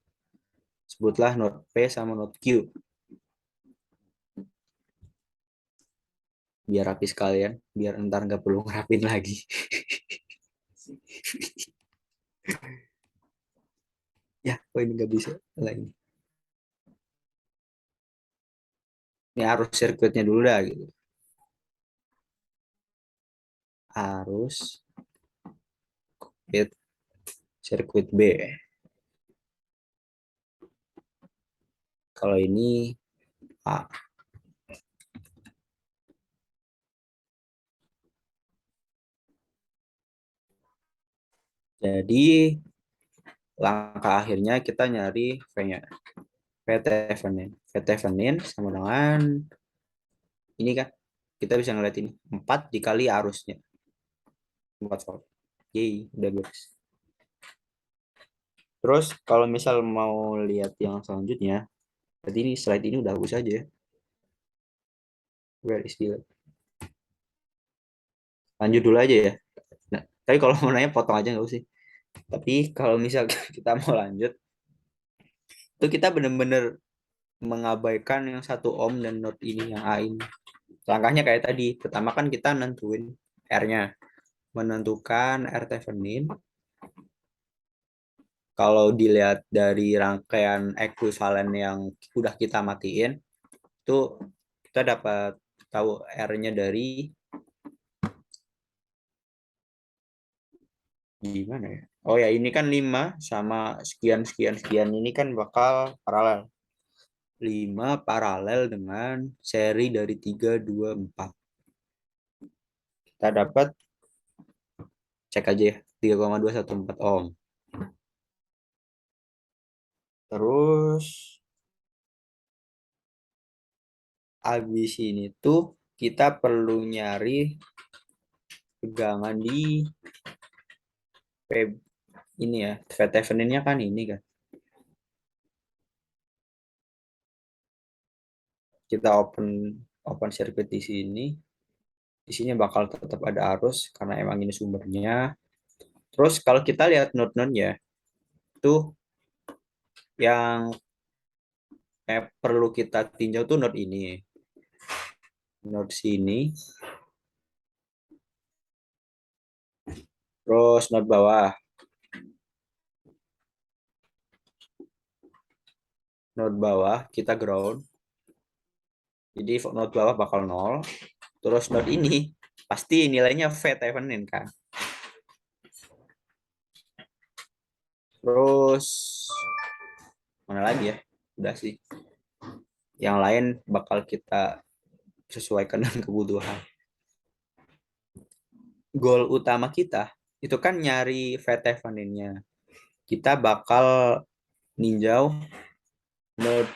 Sebutlah node P sama node Q. Biar rapi sekalian, biar ntar nggak perlu ngerapin lagi. Ya, kok ini nggak bisa lagi. Ini arus sirkuitnya dulu dah gitu. Arus sirkuit B. Kalau ini A. Jadi langkah akhirnya kita nyari V-nya. V Thevenin sama dengan ini kan. Kita bisa ngeliat ini. 4 dikali arusnya. 4 volt. Yeay, udah beres. Terus kalau misal mau lihat yang selanjutnya, berarti ini slide ini udah hapus aja. Where is the lanjut dulu aja ya. Nah, tapi kalau mau nanya potong aja nggak usah. Tapi kalau misal kita mau lanjut, itu kita bener-bener mengabaikan yang 1 ohm dan not ini yang A ini. Langkahnya kayak tadi. Pertama kan kita nentuin R-nya. Menentukan R Thevenin. Kalau dilihat dari rangkaian ekuivalen yang udah kita matiin, itu kita dapat tahu R-nya dari gimana ya? Oh ya, ini kan 5 sama sekian sekian sekian ini kan bakal paralel. 5 paralel dengan seri dari 3 2 4. Kita dapat cek aja ya, 3,214 ohm. Terus habis ini tuh kita perlu nyari tegangan di P ini ya, Theveninnya kan ini kan. Kita open circuit di sini. Di sini bakal tetap ada arus karena emang ini sumbernya. Terus kalau kita lihat node-node-nya, tuh yang perlu kita tinjau tuh node ini. Node sini. Terus node bawah. Node bawah kita ground. Jadi node bawah bakal 0. Terus node ini pasti nilainya V Thevenin kan. Terus mana lagi ya? Udah sih. Yang lain bakal kita sesuaikan dengan kebutuhan. Goal utama kita itu kan nyari V Theveninnya. Kita bakal ninjau node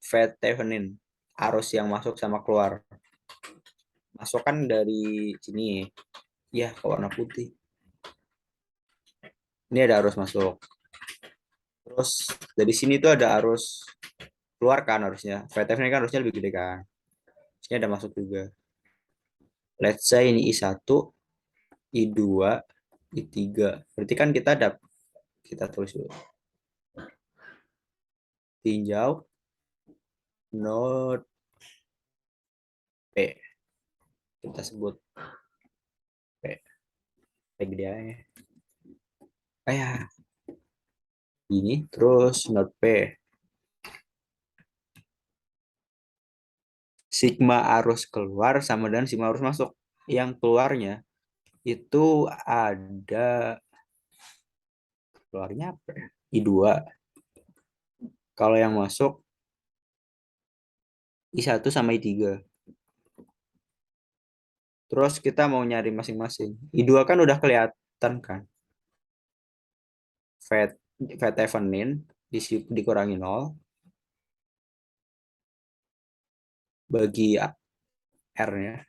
V Thevenin, arus yang masuk sama keluar. Masuk kan dari sini ya, ke warna putih. Ini ada arus masuk. Terus dari sini tuh ada arus keluar kan harusnya. V Thevenin kan harusnya lebih gede kan. Sini ada masuk juga. Let's say ini I1, I2, I3. Berarti kan kita tulis dulu. Tinjau node P. Kita sebut P. P gede aja. Kayak ini terus node P. Sigma arus keluar sama dengan sigma arus masuk. Yang keluarnya itu ada keluarnya apa ya? I2. Kalau yang masuk I1 sama I3. Terus kita mau nyari masing-masing. I2 kan udah kelihatan kan. V Thevenin dikurangi 0 bagi R-nya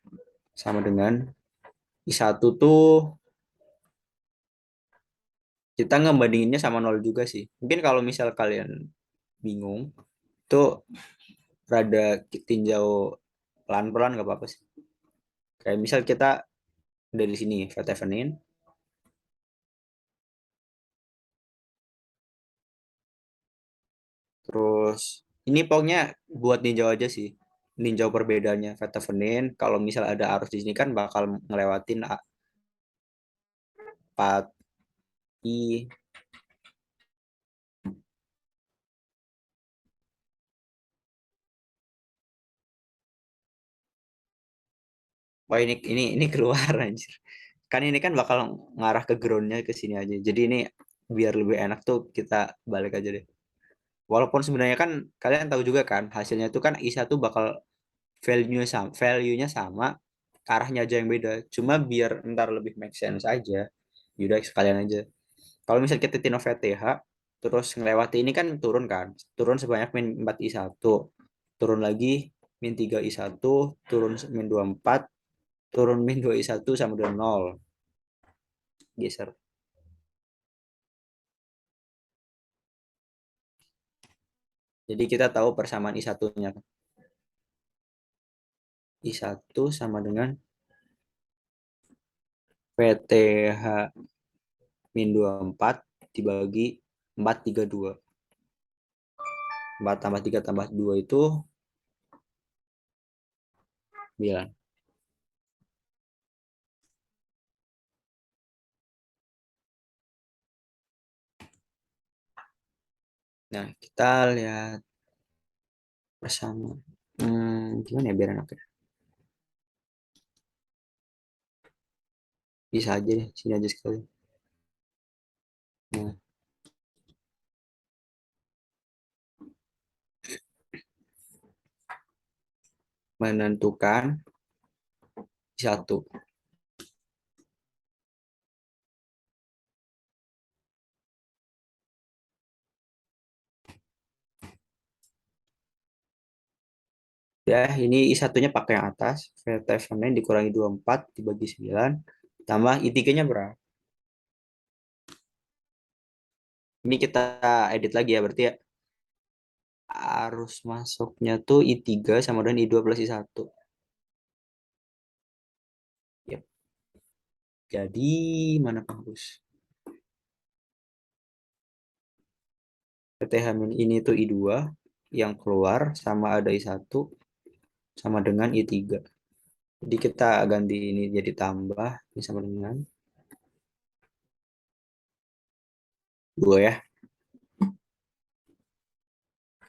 sama dengan I1 tuh kita ngebandinginnya sama 0 juga sih. Mungkin kalau misal kalian bingung, tuh rada tinjau pelan-pelan nggak apa-apa sih. Kayak misal kita dari sini, V Thevenin, terus ini pokoknya buat ninjau aja sih. Ninjau perbedaannya V Thevenin. Kalau misal ada arus di sini kan bakal ngelewatin 4I. Wah, ini keluar anjir. Kan ini kan bakal ngarah ke groundnya ke sini aja. Jadi ini biar lebih enak tuh kita balik aja deh. Walaupun sebenarnya kan kalian tahu juga kan hasilnya itu kan I1 bakal value-nya sama, arahnya aja yang beda. Cuma biar ntar lebih make sense aja. Yaudah sekalian aja. Kalau misalnya kita Tino VTH terus ngelewati ini kan turun kan. Turun sebanyak min 4I1. Turun lagi min 3I1, turun min 24, turun min 2I1 sama dengan 0. Geser. Jadi kita tahu persamaan I1-nya. I1 sama dengan VTH min 24 dibagi 432. 4 tambah 3 tambah 2 itu 9. Nah, kita lihat bersama. Gimana ya biar enak ya? Bisa aja deh, sini aja sekali. Nah, menentukan satu. Ya, ini I1-nya pakai yang atas. VTF9 dikurangi 24 dibagi 9. Tambah I3-nya berapa? Ini kita edit lagi ya, berarti ya. Arus masuknya tuh I3 sama dengan I2 plus I1. Yep. Jadi, mana Pak Gus? PTH ini tuh I2 yang keluar sama ada I1 sama dengan I3. Jadi kita ganti ini jadi tambah, ini sama dengan 2 ya.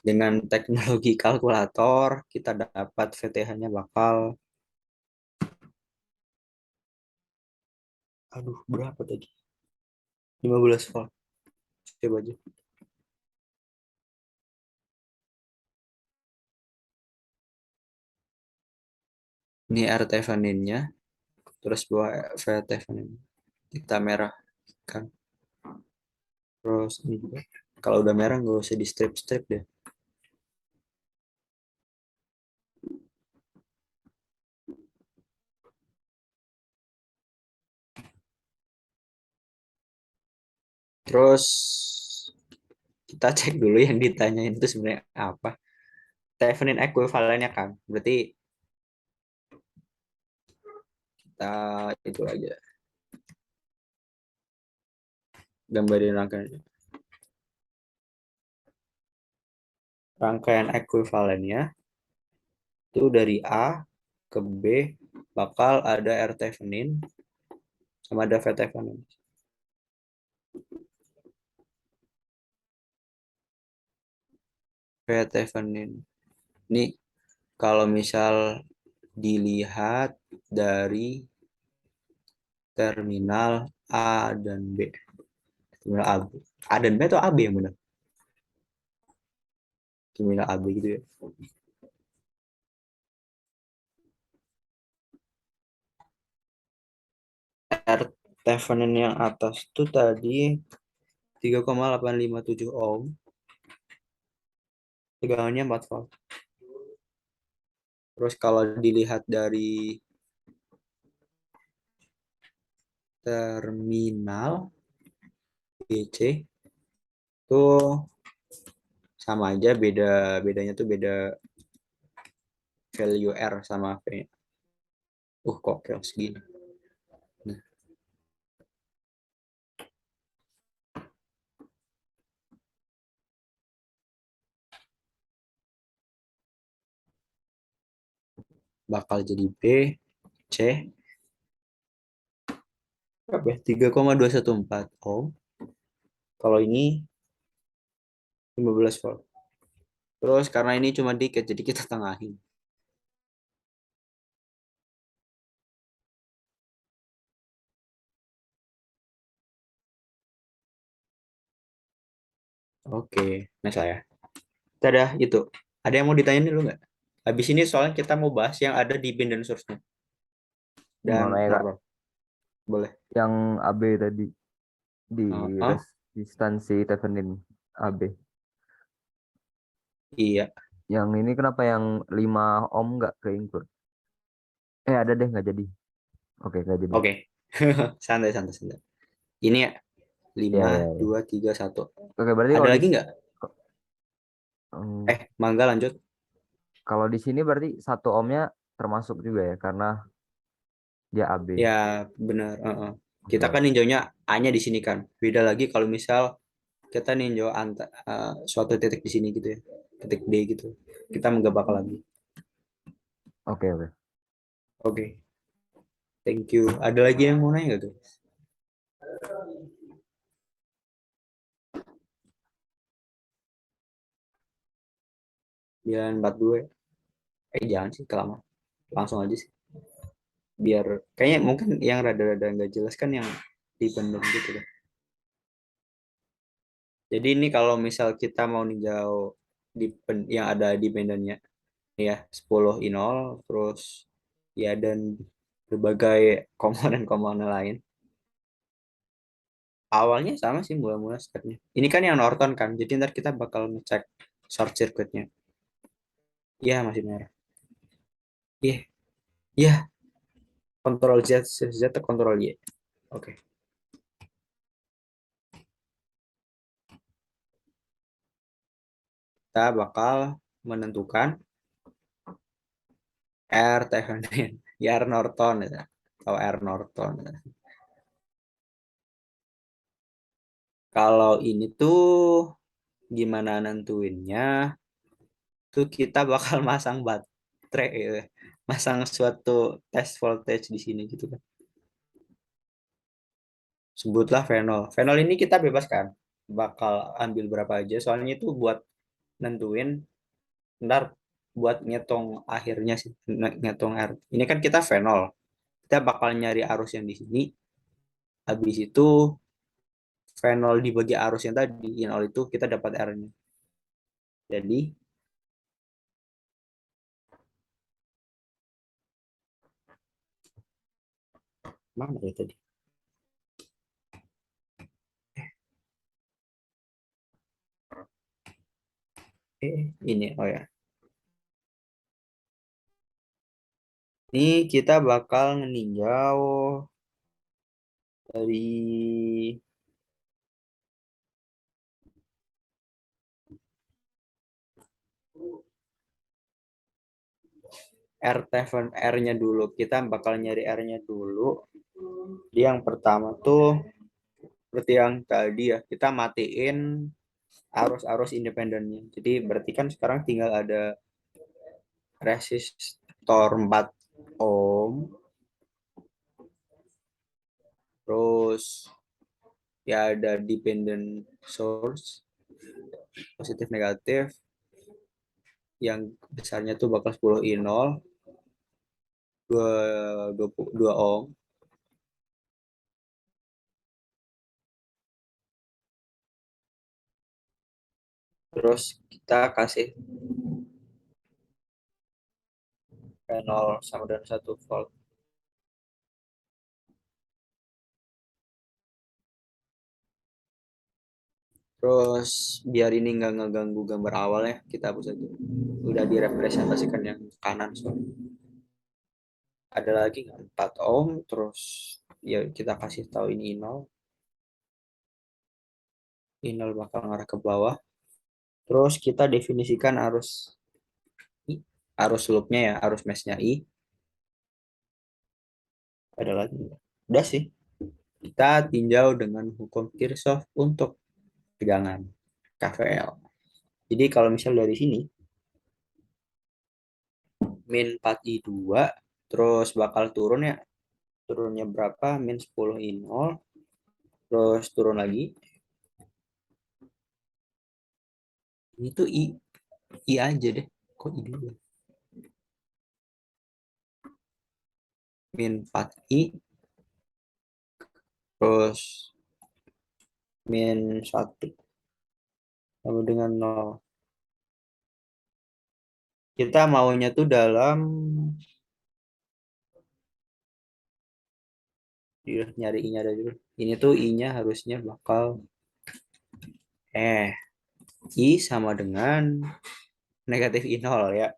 Dengan teknologi kalkulator, kita dapat VTH-nya bakal, aduh berapa tadi? 15 volt. Coba aja. Ini RT Thevenin-nya, terus bawah VT Thevenin. Kita merahkan. Terus ini juga. Kalau udah merah nggak usah di strip-strip deh. Terus kita cek dulu yang ditanyain itu sebenarnya apa. Thevenin equivalentnya kan. Berarti kita itu aja. Gambarin rangkaian. Rangkaian ekuivalennya itu dari A ke B bakal ada R Thevenin sama ada V Thevenin. V Thevenin. Ini kalau misal dilihat dari terminal A dan B. Terminal A. A dan B atau AB yang benar? Terminal AB gitu ya. R Thevenin yang atas itu tadi 3,857 ohm. Tegangannya 4 volt. Terus kalau dilihat dari terminal BC itu sama aja, bedanya tuh beda value R sama V. Kok chaos gini. Nah, bakal jadi B, C, berapa ya? 3,214 ohm. Kalau ini 15 volt. Terus karena ini cuma dikit, jadi kita tengahin. Oke, nah saya. Dadah, itu. Ada yang mau ditanyain dulu nggak? Habis ini soalnya kita mau bahas yang ada di bin dan source-nya. Dan Mana ya, Kak? Norton. Boleh. Yang AB tadi di Oh, resistansi Thevenin AB. iya. Yang ini kenapa yang 5 ohm nggak ke include? Ada deh nggak jadi. Oke, nggak jadi. Oke. Santai, santai, santai. Ini ya, Ya, 5, ya, ya. 2, 3, 1. Oke, berarti Ada kalau di lagi nggak? hmm, Mangga lanjut. kalau di sini berarti 1 ohmnya termasuk juga ya, karena Dia AB. Ya, benar. Kita Oke. kan ninjaunya A-nya di sini kan. Beda lagi kalau misal kita ninjau suatu titik di sini gitu ya. Titik D gitu. Kita menggebak lagi. Oke, oke. Oke, thank you. Ada lagi yang mau nanya nggak tuh? 942. Jangan sih kelamaan. Langsung aja sih. Biar kayaknya mungkin yang rada-rada nggak jelas kan yang dipendam gitu kan. Jadi ini kalau misal kita mau ninjau yang ada di pendennya ya 10 I0 terus ya dan berbagai komponen-komponen lain. Awalnya sama sih mula-mula startnya. Ini kan yang Norton kan. Jadi ntar kita bakal ngecek short circuitnya. Iya masih merah. Iya, iya. Kontrol Z, Z, kontrol Y. Oke. Kita bakal menentukan R Thevenin, ya R Norton ya. Atau R Norton. Ya. Kalau ini tuh gimana nentuinnya? Tuh kita bakal masang baterai gitu. Masang suatu test voltage di sini gitu kan. Sebutlah Venol. Venol ini kita bebas kan? Bakal ambil berapa aja. Soalnya itu buat nentuin ntar buat ngitung akhirnya sih ngitung R. Ini kan kita Venol. Kita bakal nyari arus yang di sini. Habis itu Venol dibagi arus yang tadi, Inol itu kita dapat R-nya. Jadi mana ya tadi? Ini oh ya. Ini kita bakal meninjau dari R-nya dulu. Kita bakal nyari R-nya dulu. Jadi yang pertama tuh seperti yang tadi ya, kita matiin arus-arus independennya. Jadi berarti kan sekarang tinggal ada resistor 4 ohm, terus ya ada dependent source, positif negatif, yang besarnya tuh bakal 10 I0, 2 ohm, terus kita kasih 0 sama dengan 1 volt. Terus biar ini nggak ngeganggu gambar awalnya, kita hapus aja. Udah direpresentasikan yang kanan. So. Ada lagi nggak? 4 ohm, terus ya kita kasih tahu ini 0. 0 bakal ngarah ke bawah. Terus kita definisikan arus loopnya ya, arus meshnya I. Ada lagi? Udah sih. Kita tinjau dengan hukum Kirchhoff untuk tegangan KVL. Jadi kalau misal dari sini min 4I2 terus bakal turun ya. Turunnya berapa? Min 10I0 terus turun lagi. Ini tuh I aja deh. Kok I dulu? Min 4I terus min 1 sama dengan 0. Kita maunya tuh dalam nyari I-nya ada dulu. Ini tuh I-nya harusnya bakal I sama dengan negatif I0 ya.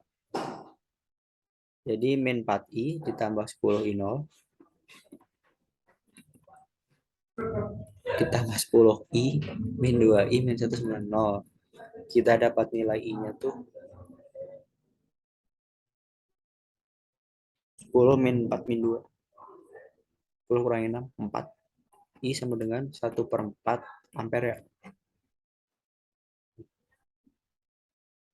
Jadi min 4I ditambah 10 I0 ditambah 10 I min 2I min 1 sama 0. Kita dapat nilai I-nya tuh 10 min 4 min 2. 10 kurangi 6, 4. I sama dengan 1/4 ampere ya.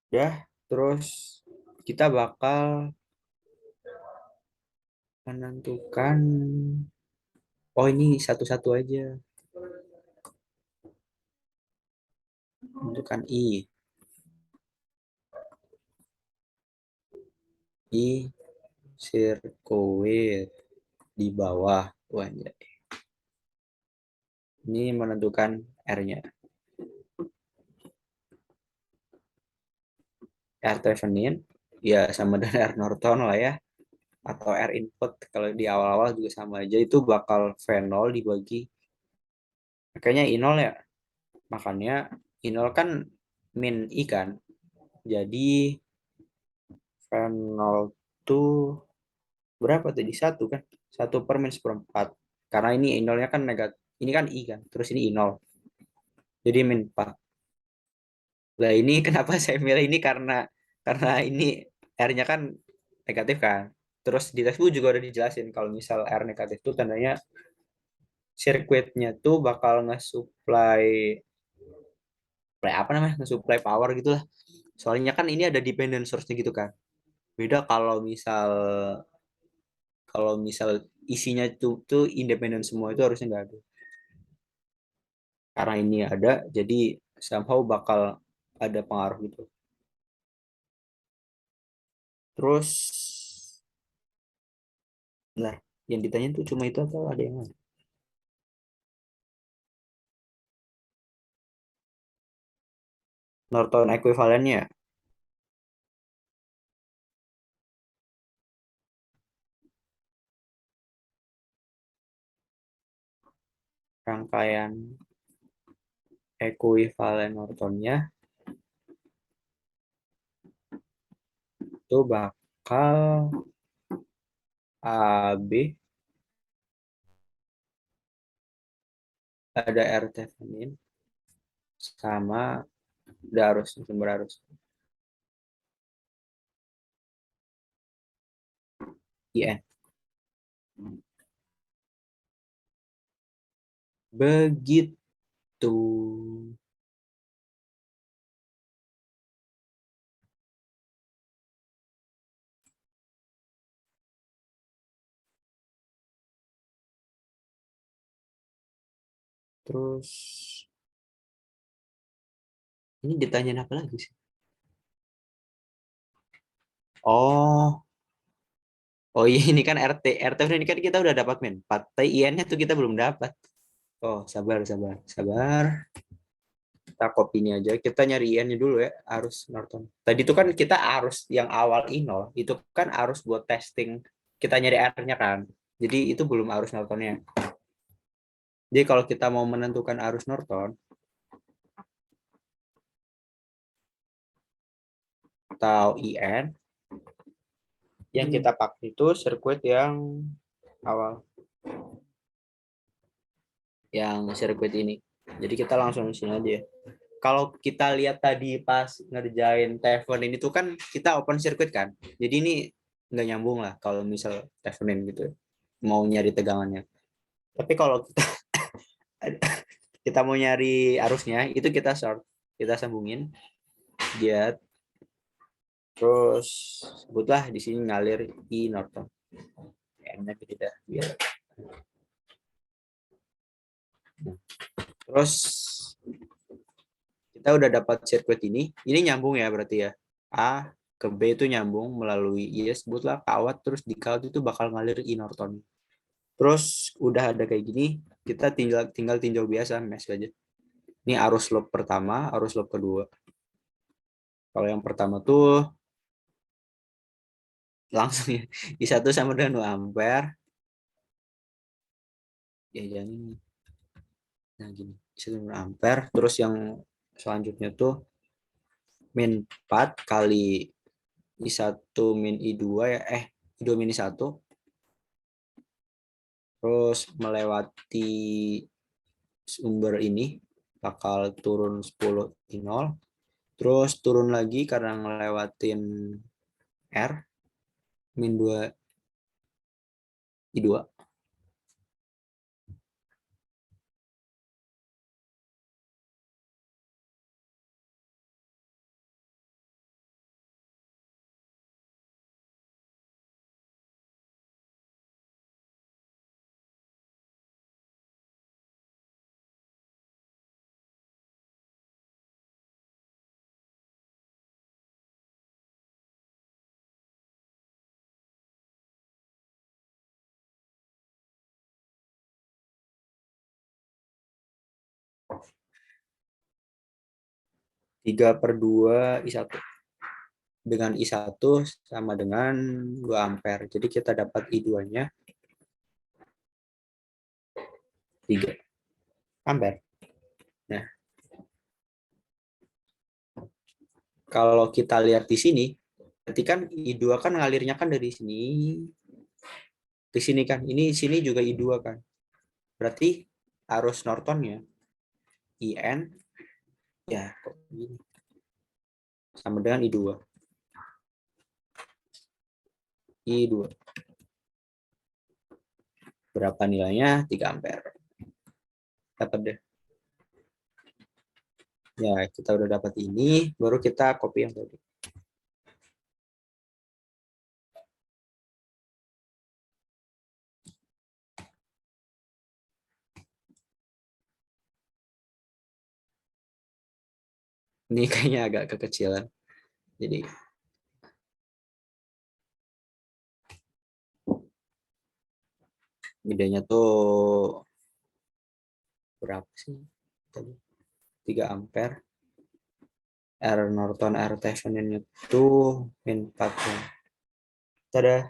Ya, terus kita bakal menentukan, oh ini satu-satu aja. Tentukan I sirkuit di bawah. Wah, ini menentukan R-nya. R Thevenin ya sama dengan R Norton lah ya, atau R input kalau di awal-awal juga sama aja, itu bakal V0 dibagi kayaknya I0 ya, makanya I0 kan min I kan, jadi V0 tuh berapa tadi, 1 kan, 1/min1/4, karena ini I0-nya kan negatif, ini kan I kan, terus ini I0 jadi min 4. Nah ini kenapa saya milih ini, karena ini R-nya kan negatif kan. Terus di textbook juga udah dijelasin kalau misal R negatif itu tandanya sirkuitnya tuh bakal nge-supply nge-supply power gitu lah. Soalnya kan ini ada dependent source-nya gitu kan. Beda kalau misal isinya tuh independen semua, itu harusnya nggak ada. Karena ini ada, jadi somehow bakal ada pengaruh gitu. Terus, nah, yang ditanya tuh cuma itu atau ada yang lain? Norton ekuivalennya, rangkaian ekuivalen Nortonnya itu bakal AB, ada R Thevenin sama ada arus, sumber arus IN. Begitu. Terus ini ditanyain apa lagi sih? Oh, oh iya, ini kan RT ini kan kita udah dapat min 4, tapi IN-nya tuh kita belum dapat. Oh, sabar, sabar, sabar. Kita copy ini aja. Kita nyari IN-nya dulu ya, arus Norton. Tadi itu kan kita arus yang awal I0, itu kan arus buat testing. Kita nyari R-nya kan. Jadi itu belum arus Nortonnya. Jadi kalau kita mau menentukan arus Norton, atau IN, yang kita pakai itu sirkuit yang awal. Yang sirkuit ini. Jadi kita langsung di sini aja ya. Kalau kita lihat tadi pas ngerjain Teflon ini tuh kan kita open circuit kan. Jadi ini nggak nyambung lah kalau misal Teflon gitu. Mau nyari tegangannya. Tapi kalau kita kita mau nyari arusnya, itu kita short. Kita sambungin. Dia terus sebutlah di sini ngalir I Norton. N-nya kita biar. Terus kita udah dapat sirkuit ini nyambung ya berarti ya. A ke B itu nyambung melalui sebutlah kawat, terus di kawat itu bakal ngalir I Norton. Terus udah ada kayak gini, kita tinggal tinjau biasa mesh aja. Ini arus loop pertama, arus loop kedua. Kalau yang pertama tuh langsung ya, I1 sama dengan 2 ampere. Ya jangan ini. Nah gini, I1 ampere, terus yang selanjutnya tuh min 4 kali I1 min I2 ya, I2 min I1. Terus melewati sumber ini bakal turun 10 I0. Terus turun lagi karena ngelewatin R min 2 I2. 3/2 I1. Dengan I1 sama dengan 2 ampere. Jadi kita dapat I2-nya 3 ampere. Nah, kalau kita lihat di sini, berarti kan I2 kan ngalirnya kan dari sini ke sini kan. Ini sini juga I2 kan. Berarti arus Nortonnya IN ya kok gini. Sama dengan I2. I2. Berapa nilainya? 3 ampere. Dapat deh. Ya, kita udah dapat ini, baru kita copy yang tadi. Ini kayaknya agak kekecilan. Jadi bedanya tuh berapa sih? 3 ampere. R Norton R Thevenin itu min 4 ohm. Tada.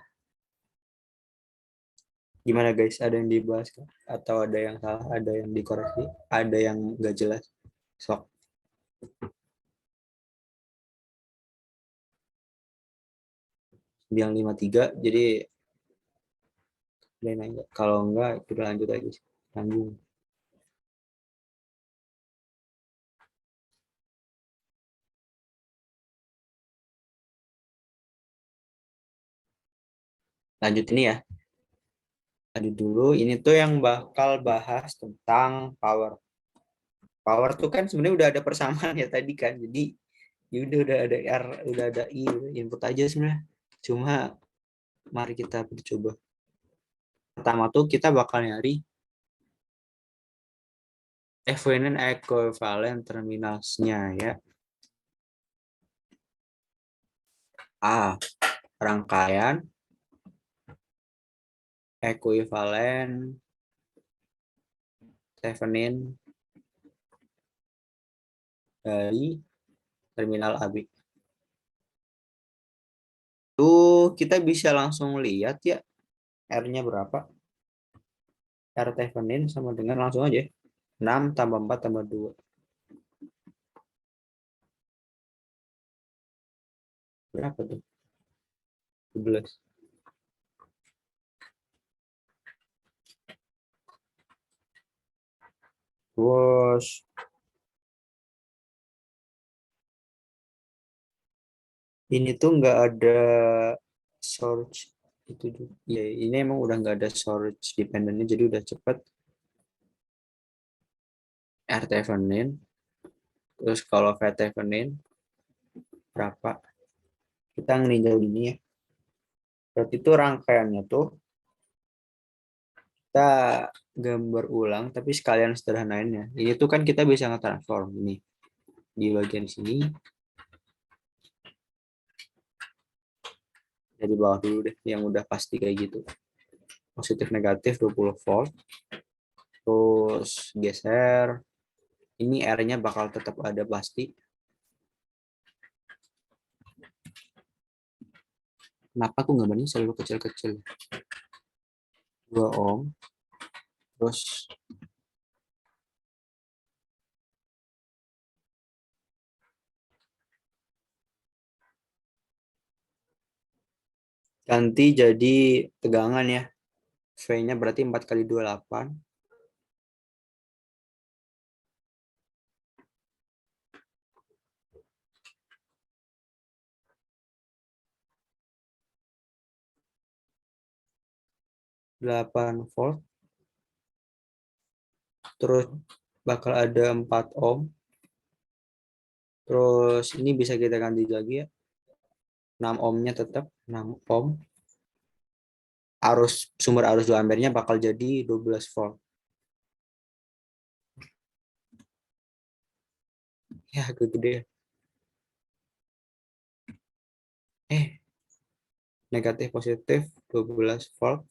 Gimana guys? Ada yang dibahas kan? Atau ada yang salah? Ada yang dikoreksi? Ada yang nggak jelas? Sok. Yang 53. Jadi kalau enggak kita lanjut lagi. Lanjut. Lanjut ini ya. Tadi dulu ini tuh yang bakal bahas tentang power. Power tuh kan sebenarnya udah ada persamaan ya tadi kan. Jadi ya udah ada R, udah ada I, input aja sebenarnya. Cuma mari kita coba. Pertama tuh kita bakal nyari Thevenin equivalent terminalsnya ya. A. Rangkaian ekuivalen Thevenin dari terminal AB. Tuh kita bisa langsung lihat ya R-nya berapa. R Thevenin sama dengan langsung aja 6 tambah 4 tambah 2. Berapa tuh? 11. Terus ini tuh nggak ada source itu juga. Ya ini emang udah nggak ada source dependennya jadi udah cepet. R Thevenin. Terus kalau V Thevenin berapa? Kita ngeninjau ini ya. Berarti itu rangkaiannya tuh kita gambar ulang tapi sekalian sederhanain ya. Ini tuh kan kita bisa nge-transform ini di bagian sini. Jadi bawah dulu deh yang udah pasti kayak gitu. Positif negatif 20 volt. Terus geser. Ini R-nya bakal tetap ada pasti. Kenapa aku gambarnya selalu kecil-kecil? 2 ohm. Terus ganti jadi tegangan ya. V-nya berarti 4 kali 28. volt. Terus bakal ada 4 ohm. Terus ini bisa kita ganti lagi ya. 6 ohmnya tetap 6 ohm. Sumber arus 2 ampere-nya bakal jadi 12 volt. Ya agak gede. Negatif positif 12 volt.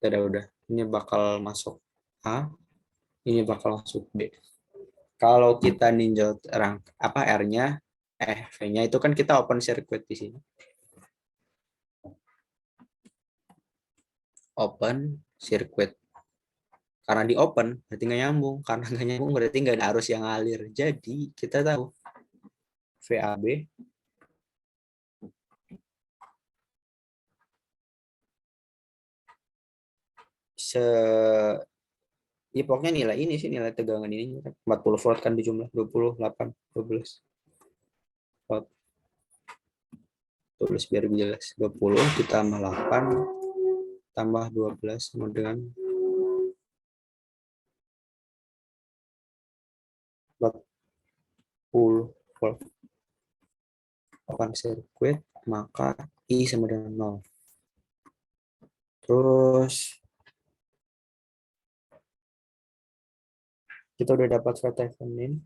Udah. Ini bakal masuk A. Ini bakal masuk B. Kalau kita ninjau R-nya, V-nya itu kan kita open circuit di sini. Open circuit. Karena di open berarti nggak nyambung. Karena nggak nyambung berarti nggak ada arus yang ngalir. Jadi kita tahu VAB ya pokoknya nilai ini sih, nilai tegangan ini 40 volt kan dijumlah 28 12 volt. Tulis biar jelas. 20 ditambah 8 tambah 12 sama dengan 40 volt. Open circuit, maka I sama dengan 0. Terus kita udah dapat VThevenin.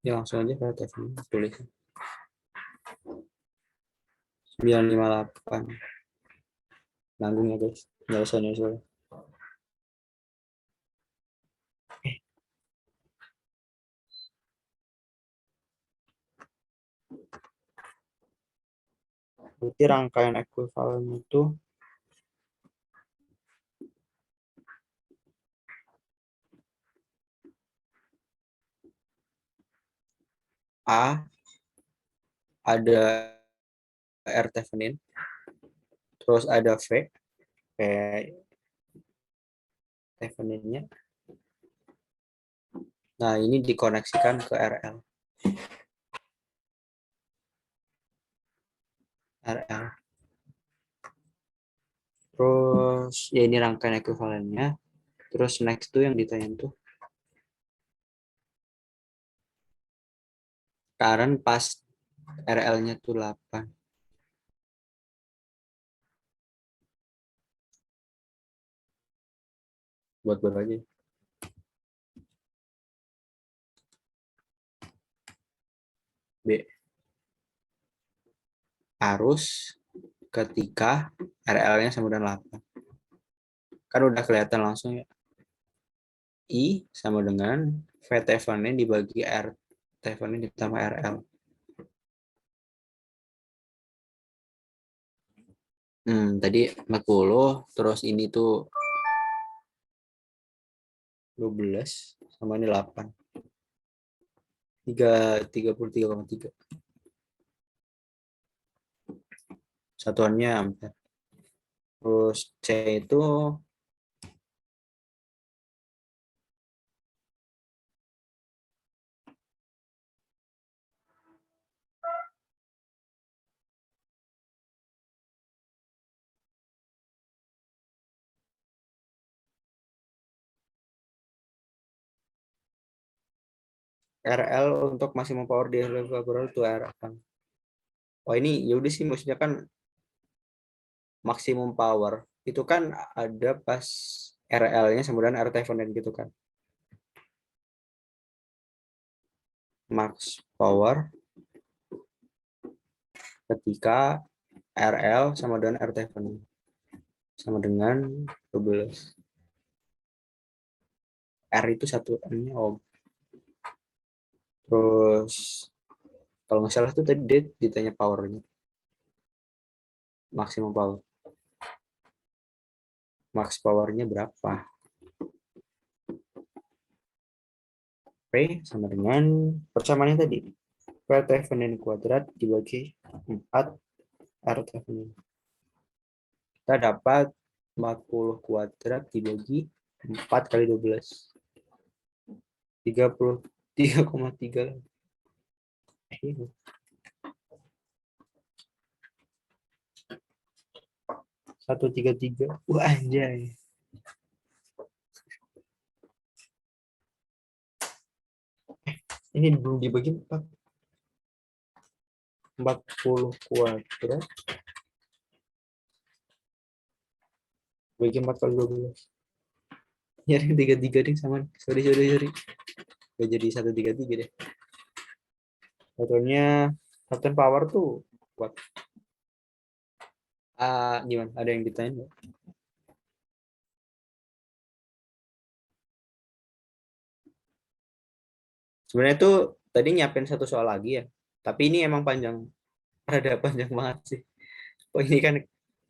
Ya langsung aja VThevenin tulis. 958. Nanggung ya guys. Nggak usah nyusul. Berarti rangkaian ekuivalen itu A ada R-Thevenin, terus ada V Theveninnya. Nah, ini dikoneksikan ke RL. Terus ya ini rangkaian ekuivalennya. Terus next tuh yang ditanya tuh current pas RL-nya tuh 8. Buat baru aja. B. Arus ketika RL-nya sama dengan 8. Kan udah kelihatan langsung ya. I sama dengan V Thevenin dibagi R Thevenin ditambah RL. Tadi 40, terus ini tuh 12 sama ini 8. 33,3. Satuannya ampere. Terus C itu RL untuk maksimum power di laboratorium itu RL. Oh ini ya udah sih, maksudnya kan maksimum power itu kan ada pas RL-nya sama dengan R Thevenin gitu kan. Max power ketika RL sama dengan R Thevenin sama dengan 12. R itu satuannya ohm. Terus kalau nggak salah tuh tadi dia ditanya powernya. Maksimum power. Max powernya berapa? P sama dengan persamaannya tadi. P Thevenin kuadrat dibagi 4 R Thevenin. Kita dapat 40 kuadrat dibagi 4 kali 12. 33,3. 133. Wah anjay. Ini belum dibagi 4. 40 kuadrat bagi 4 kali 12. Nyari 33 deh sama. Sorry. Gak jadi 133 deh. Contohnya satuan power tuh buat gimana? Ada yang ditanya? Sebenarnya tuh tadi nyiapin satu soal lagi ya, tapi ini emang panjang, rada panjang banget sih. Oh ini kan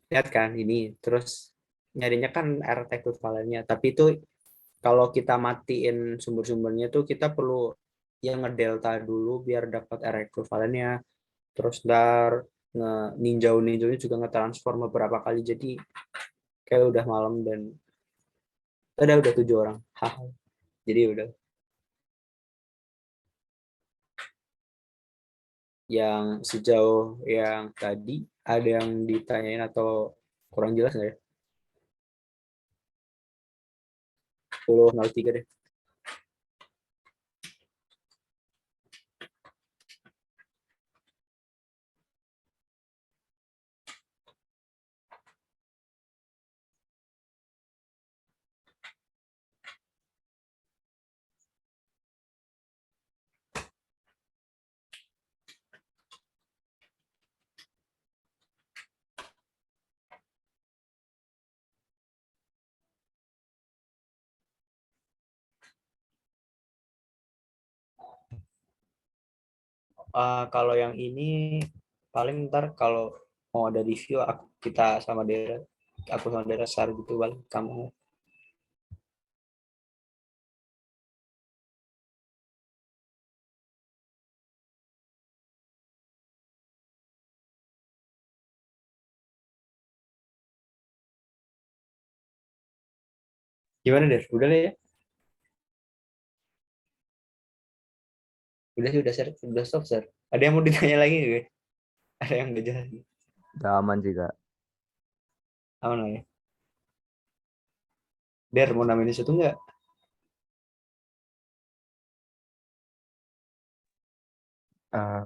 lihat kan ini, terus nyarinya kan RT equivalennya, tapi itu kalau kita matiin sumber-sumbernya tuh kita perlu yang ngedelta dulu biar dapat R equivalennya, terus ntar ninjau-ninjaunya juga nge-transform beberapa kali, jadi kayak udah malam dan udah 7 orang. Hah, jadi udah. Yang sejauh yang tadi ada yang ditanyain atau kurang jelas nggak ya? 10.03 deh. Kalau yang ini paling ntar kalau mau ada review kita sama Dera, aku sama Dera share gitu balik kamu. Gimana Der? Udah deh ya? Udah sih, udah share, udah stop share. Ada yang mau ditanya lagi nggak? Ada yang udah jelas? Udah aman juga. Apa namanya? Der mau namain di situ nggak? Eh,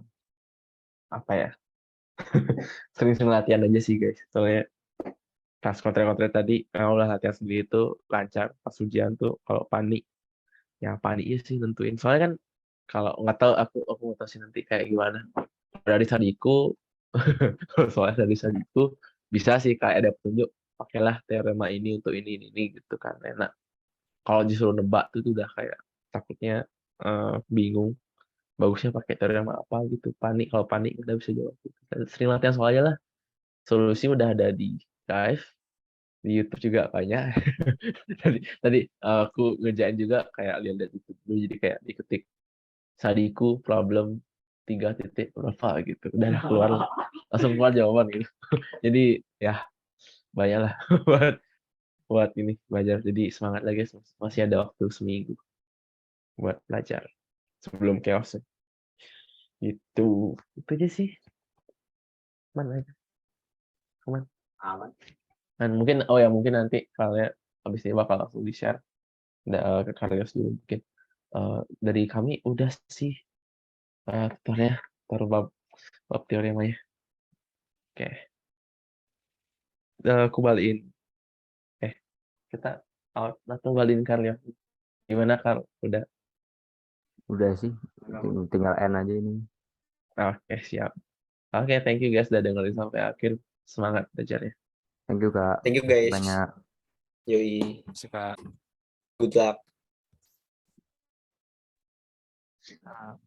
apa ya? Sering-sering latihan aja sih guys. Soalnya pas kontra-kontra tadi udah latihan sendiri itu lancar. Pas ujian tuh kalau panik, ya paniknya sih nentuin. Soalnya kan kalau nggak tahu aku nggak tahu sih nanti kayak gimana. Dari Sadiku, kalau soalnya dari Sadiku bisa sih kayak ada petunjuk. Pakailah teorema ini untuk ini gitu kan enak. Kalau disuruh nebak tuh udah kayak takutnya bingung. Bagusnya pakai teorema apa gitu. Panik kalau panik udah bisa jawab. Gitu. Sering latihan soal aja lah. Solusi udah ada di Drive, di YouTube juga banyak. tadi aku ngerjain juga kayak lihat YouTube dulu jadi kayak diketik Sadiku problem 3 titik berapa gitu. Udah keluar langsung keluar jawaban gitu. Jadi ya banyak lah buat buat ini belajar. Jadi semangat lagi masih ada waktu seminggu buat belajar sebelum chaos. Itu aja sih. Mana aja? Aman. Aman. Dan mungkin mungkin nanti kalian habis ini bakal langsung di share ke Carlios dulu mungkin. Dari kami udah sih tutorialnya taruh bab teoremanya. Oke. Aku balikin. Kita out atau balikin Carlios. Gimana Carl? Udah sih. Tinggal N aja ini. Oke, siap. Oke, thank you guys udah dengerin sampai akhir. Semangat belajarnya. Thank you Kak. Thank you guys. Banyak. Yoi. Suka. Good luck.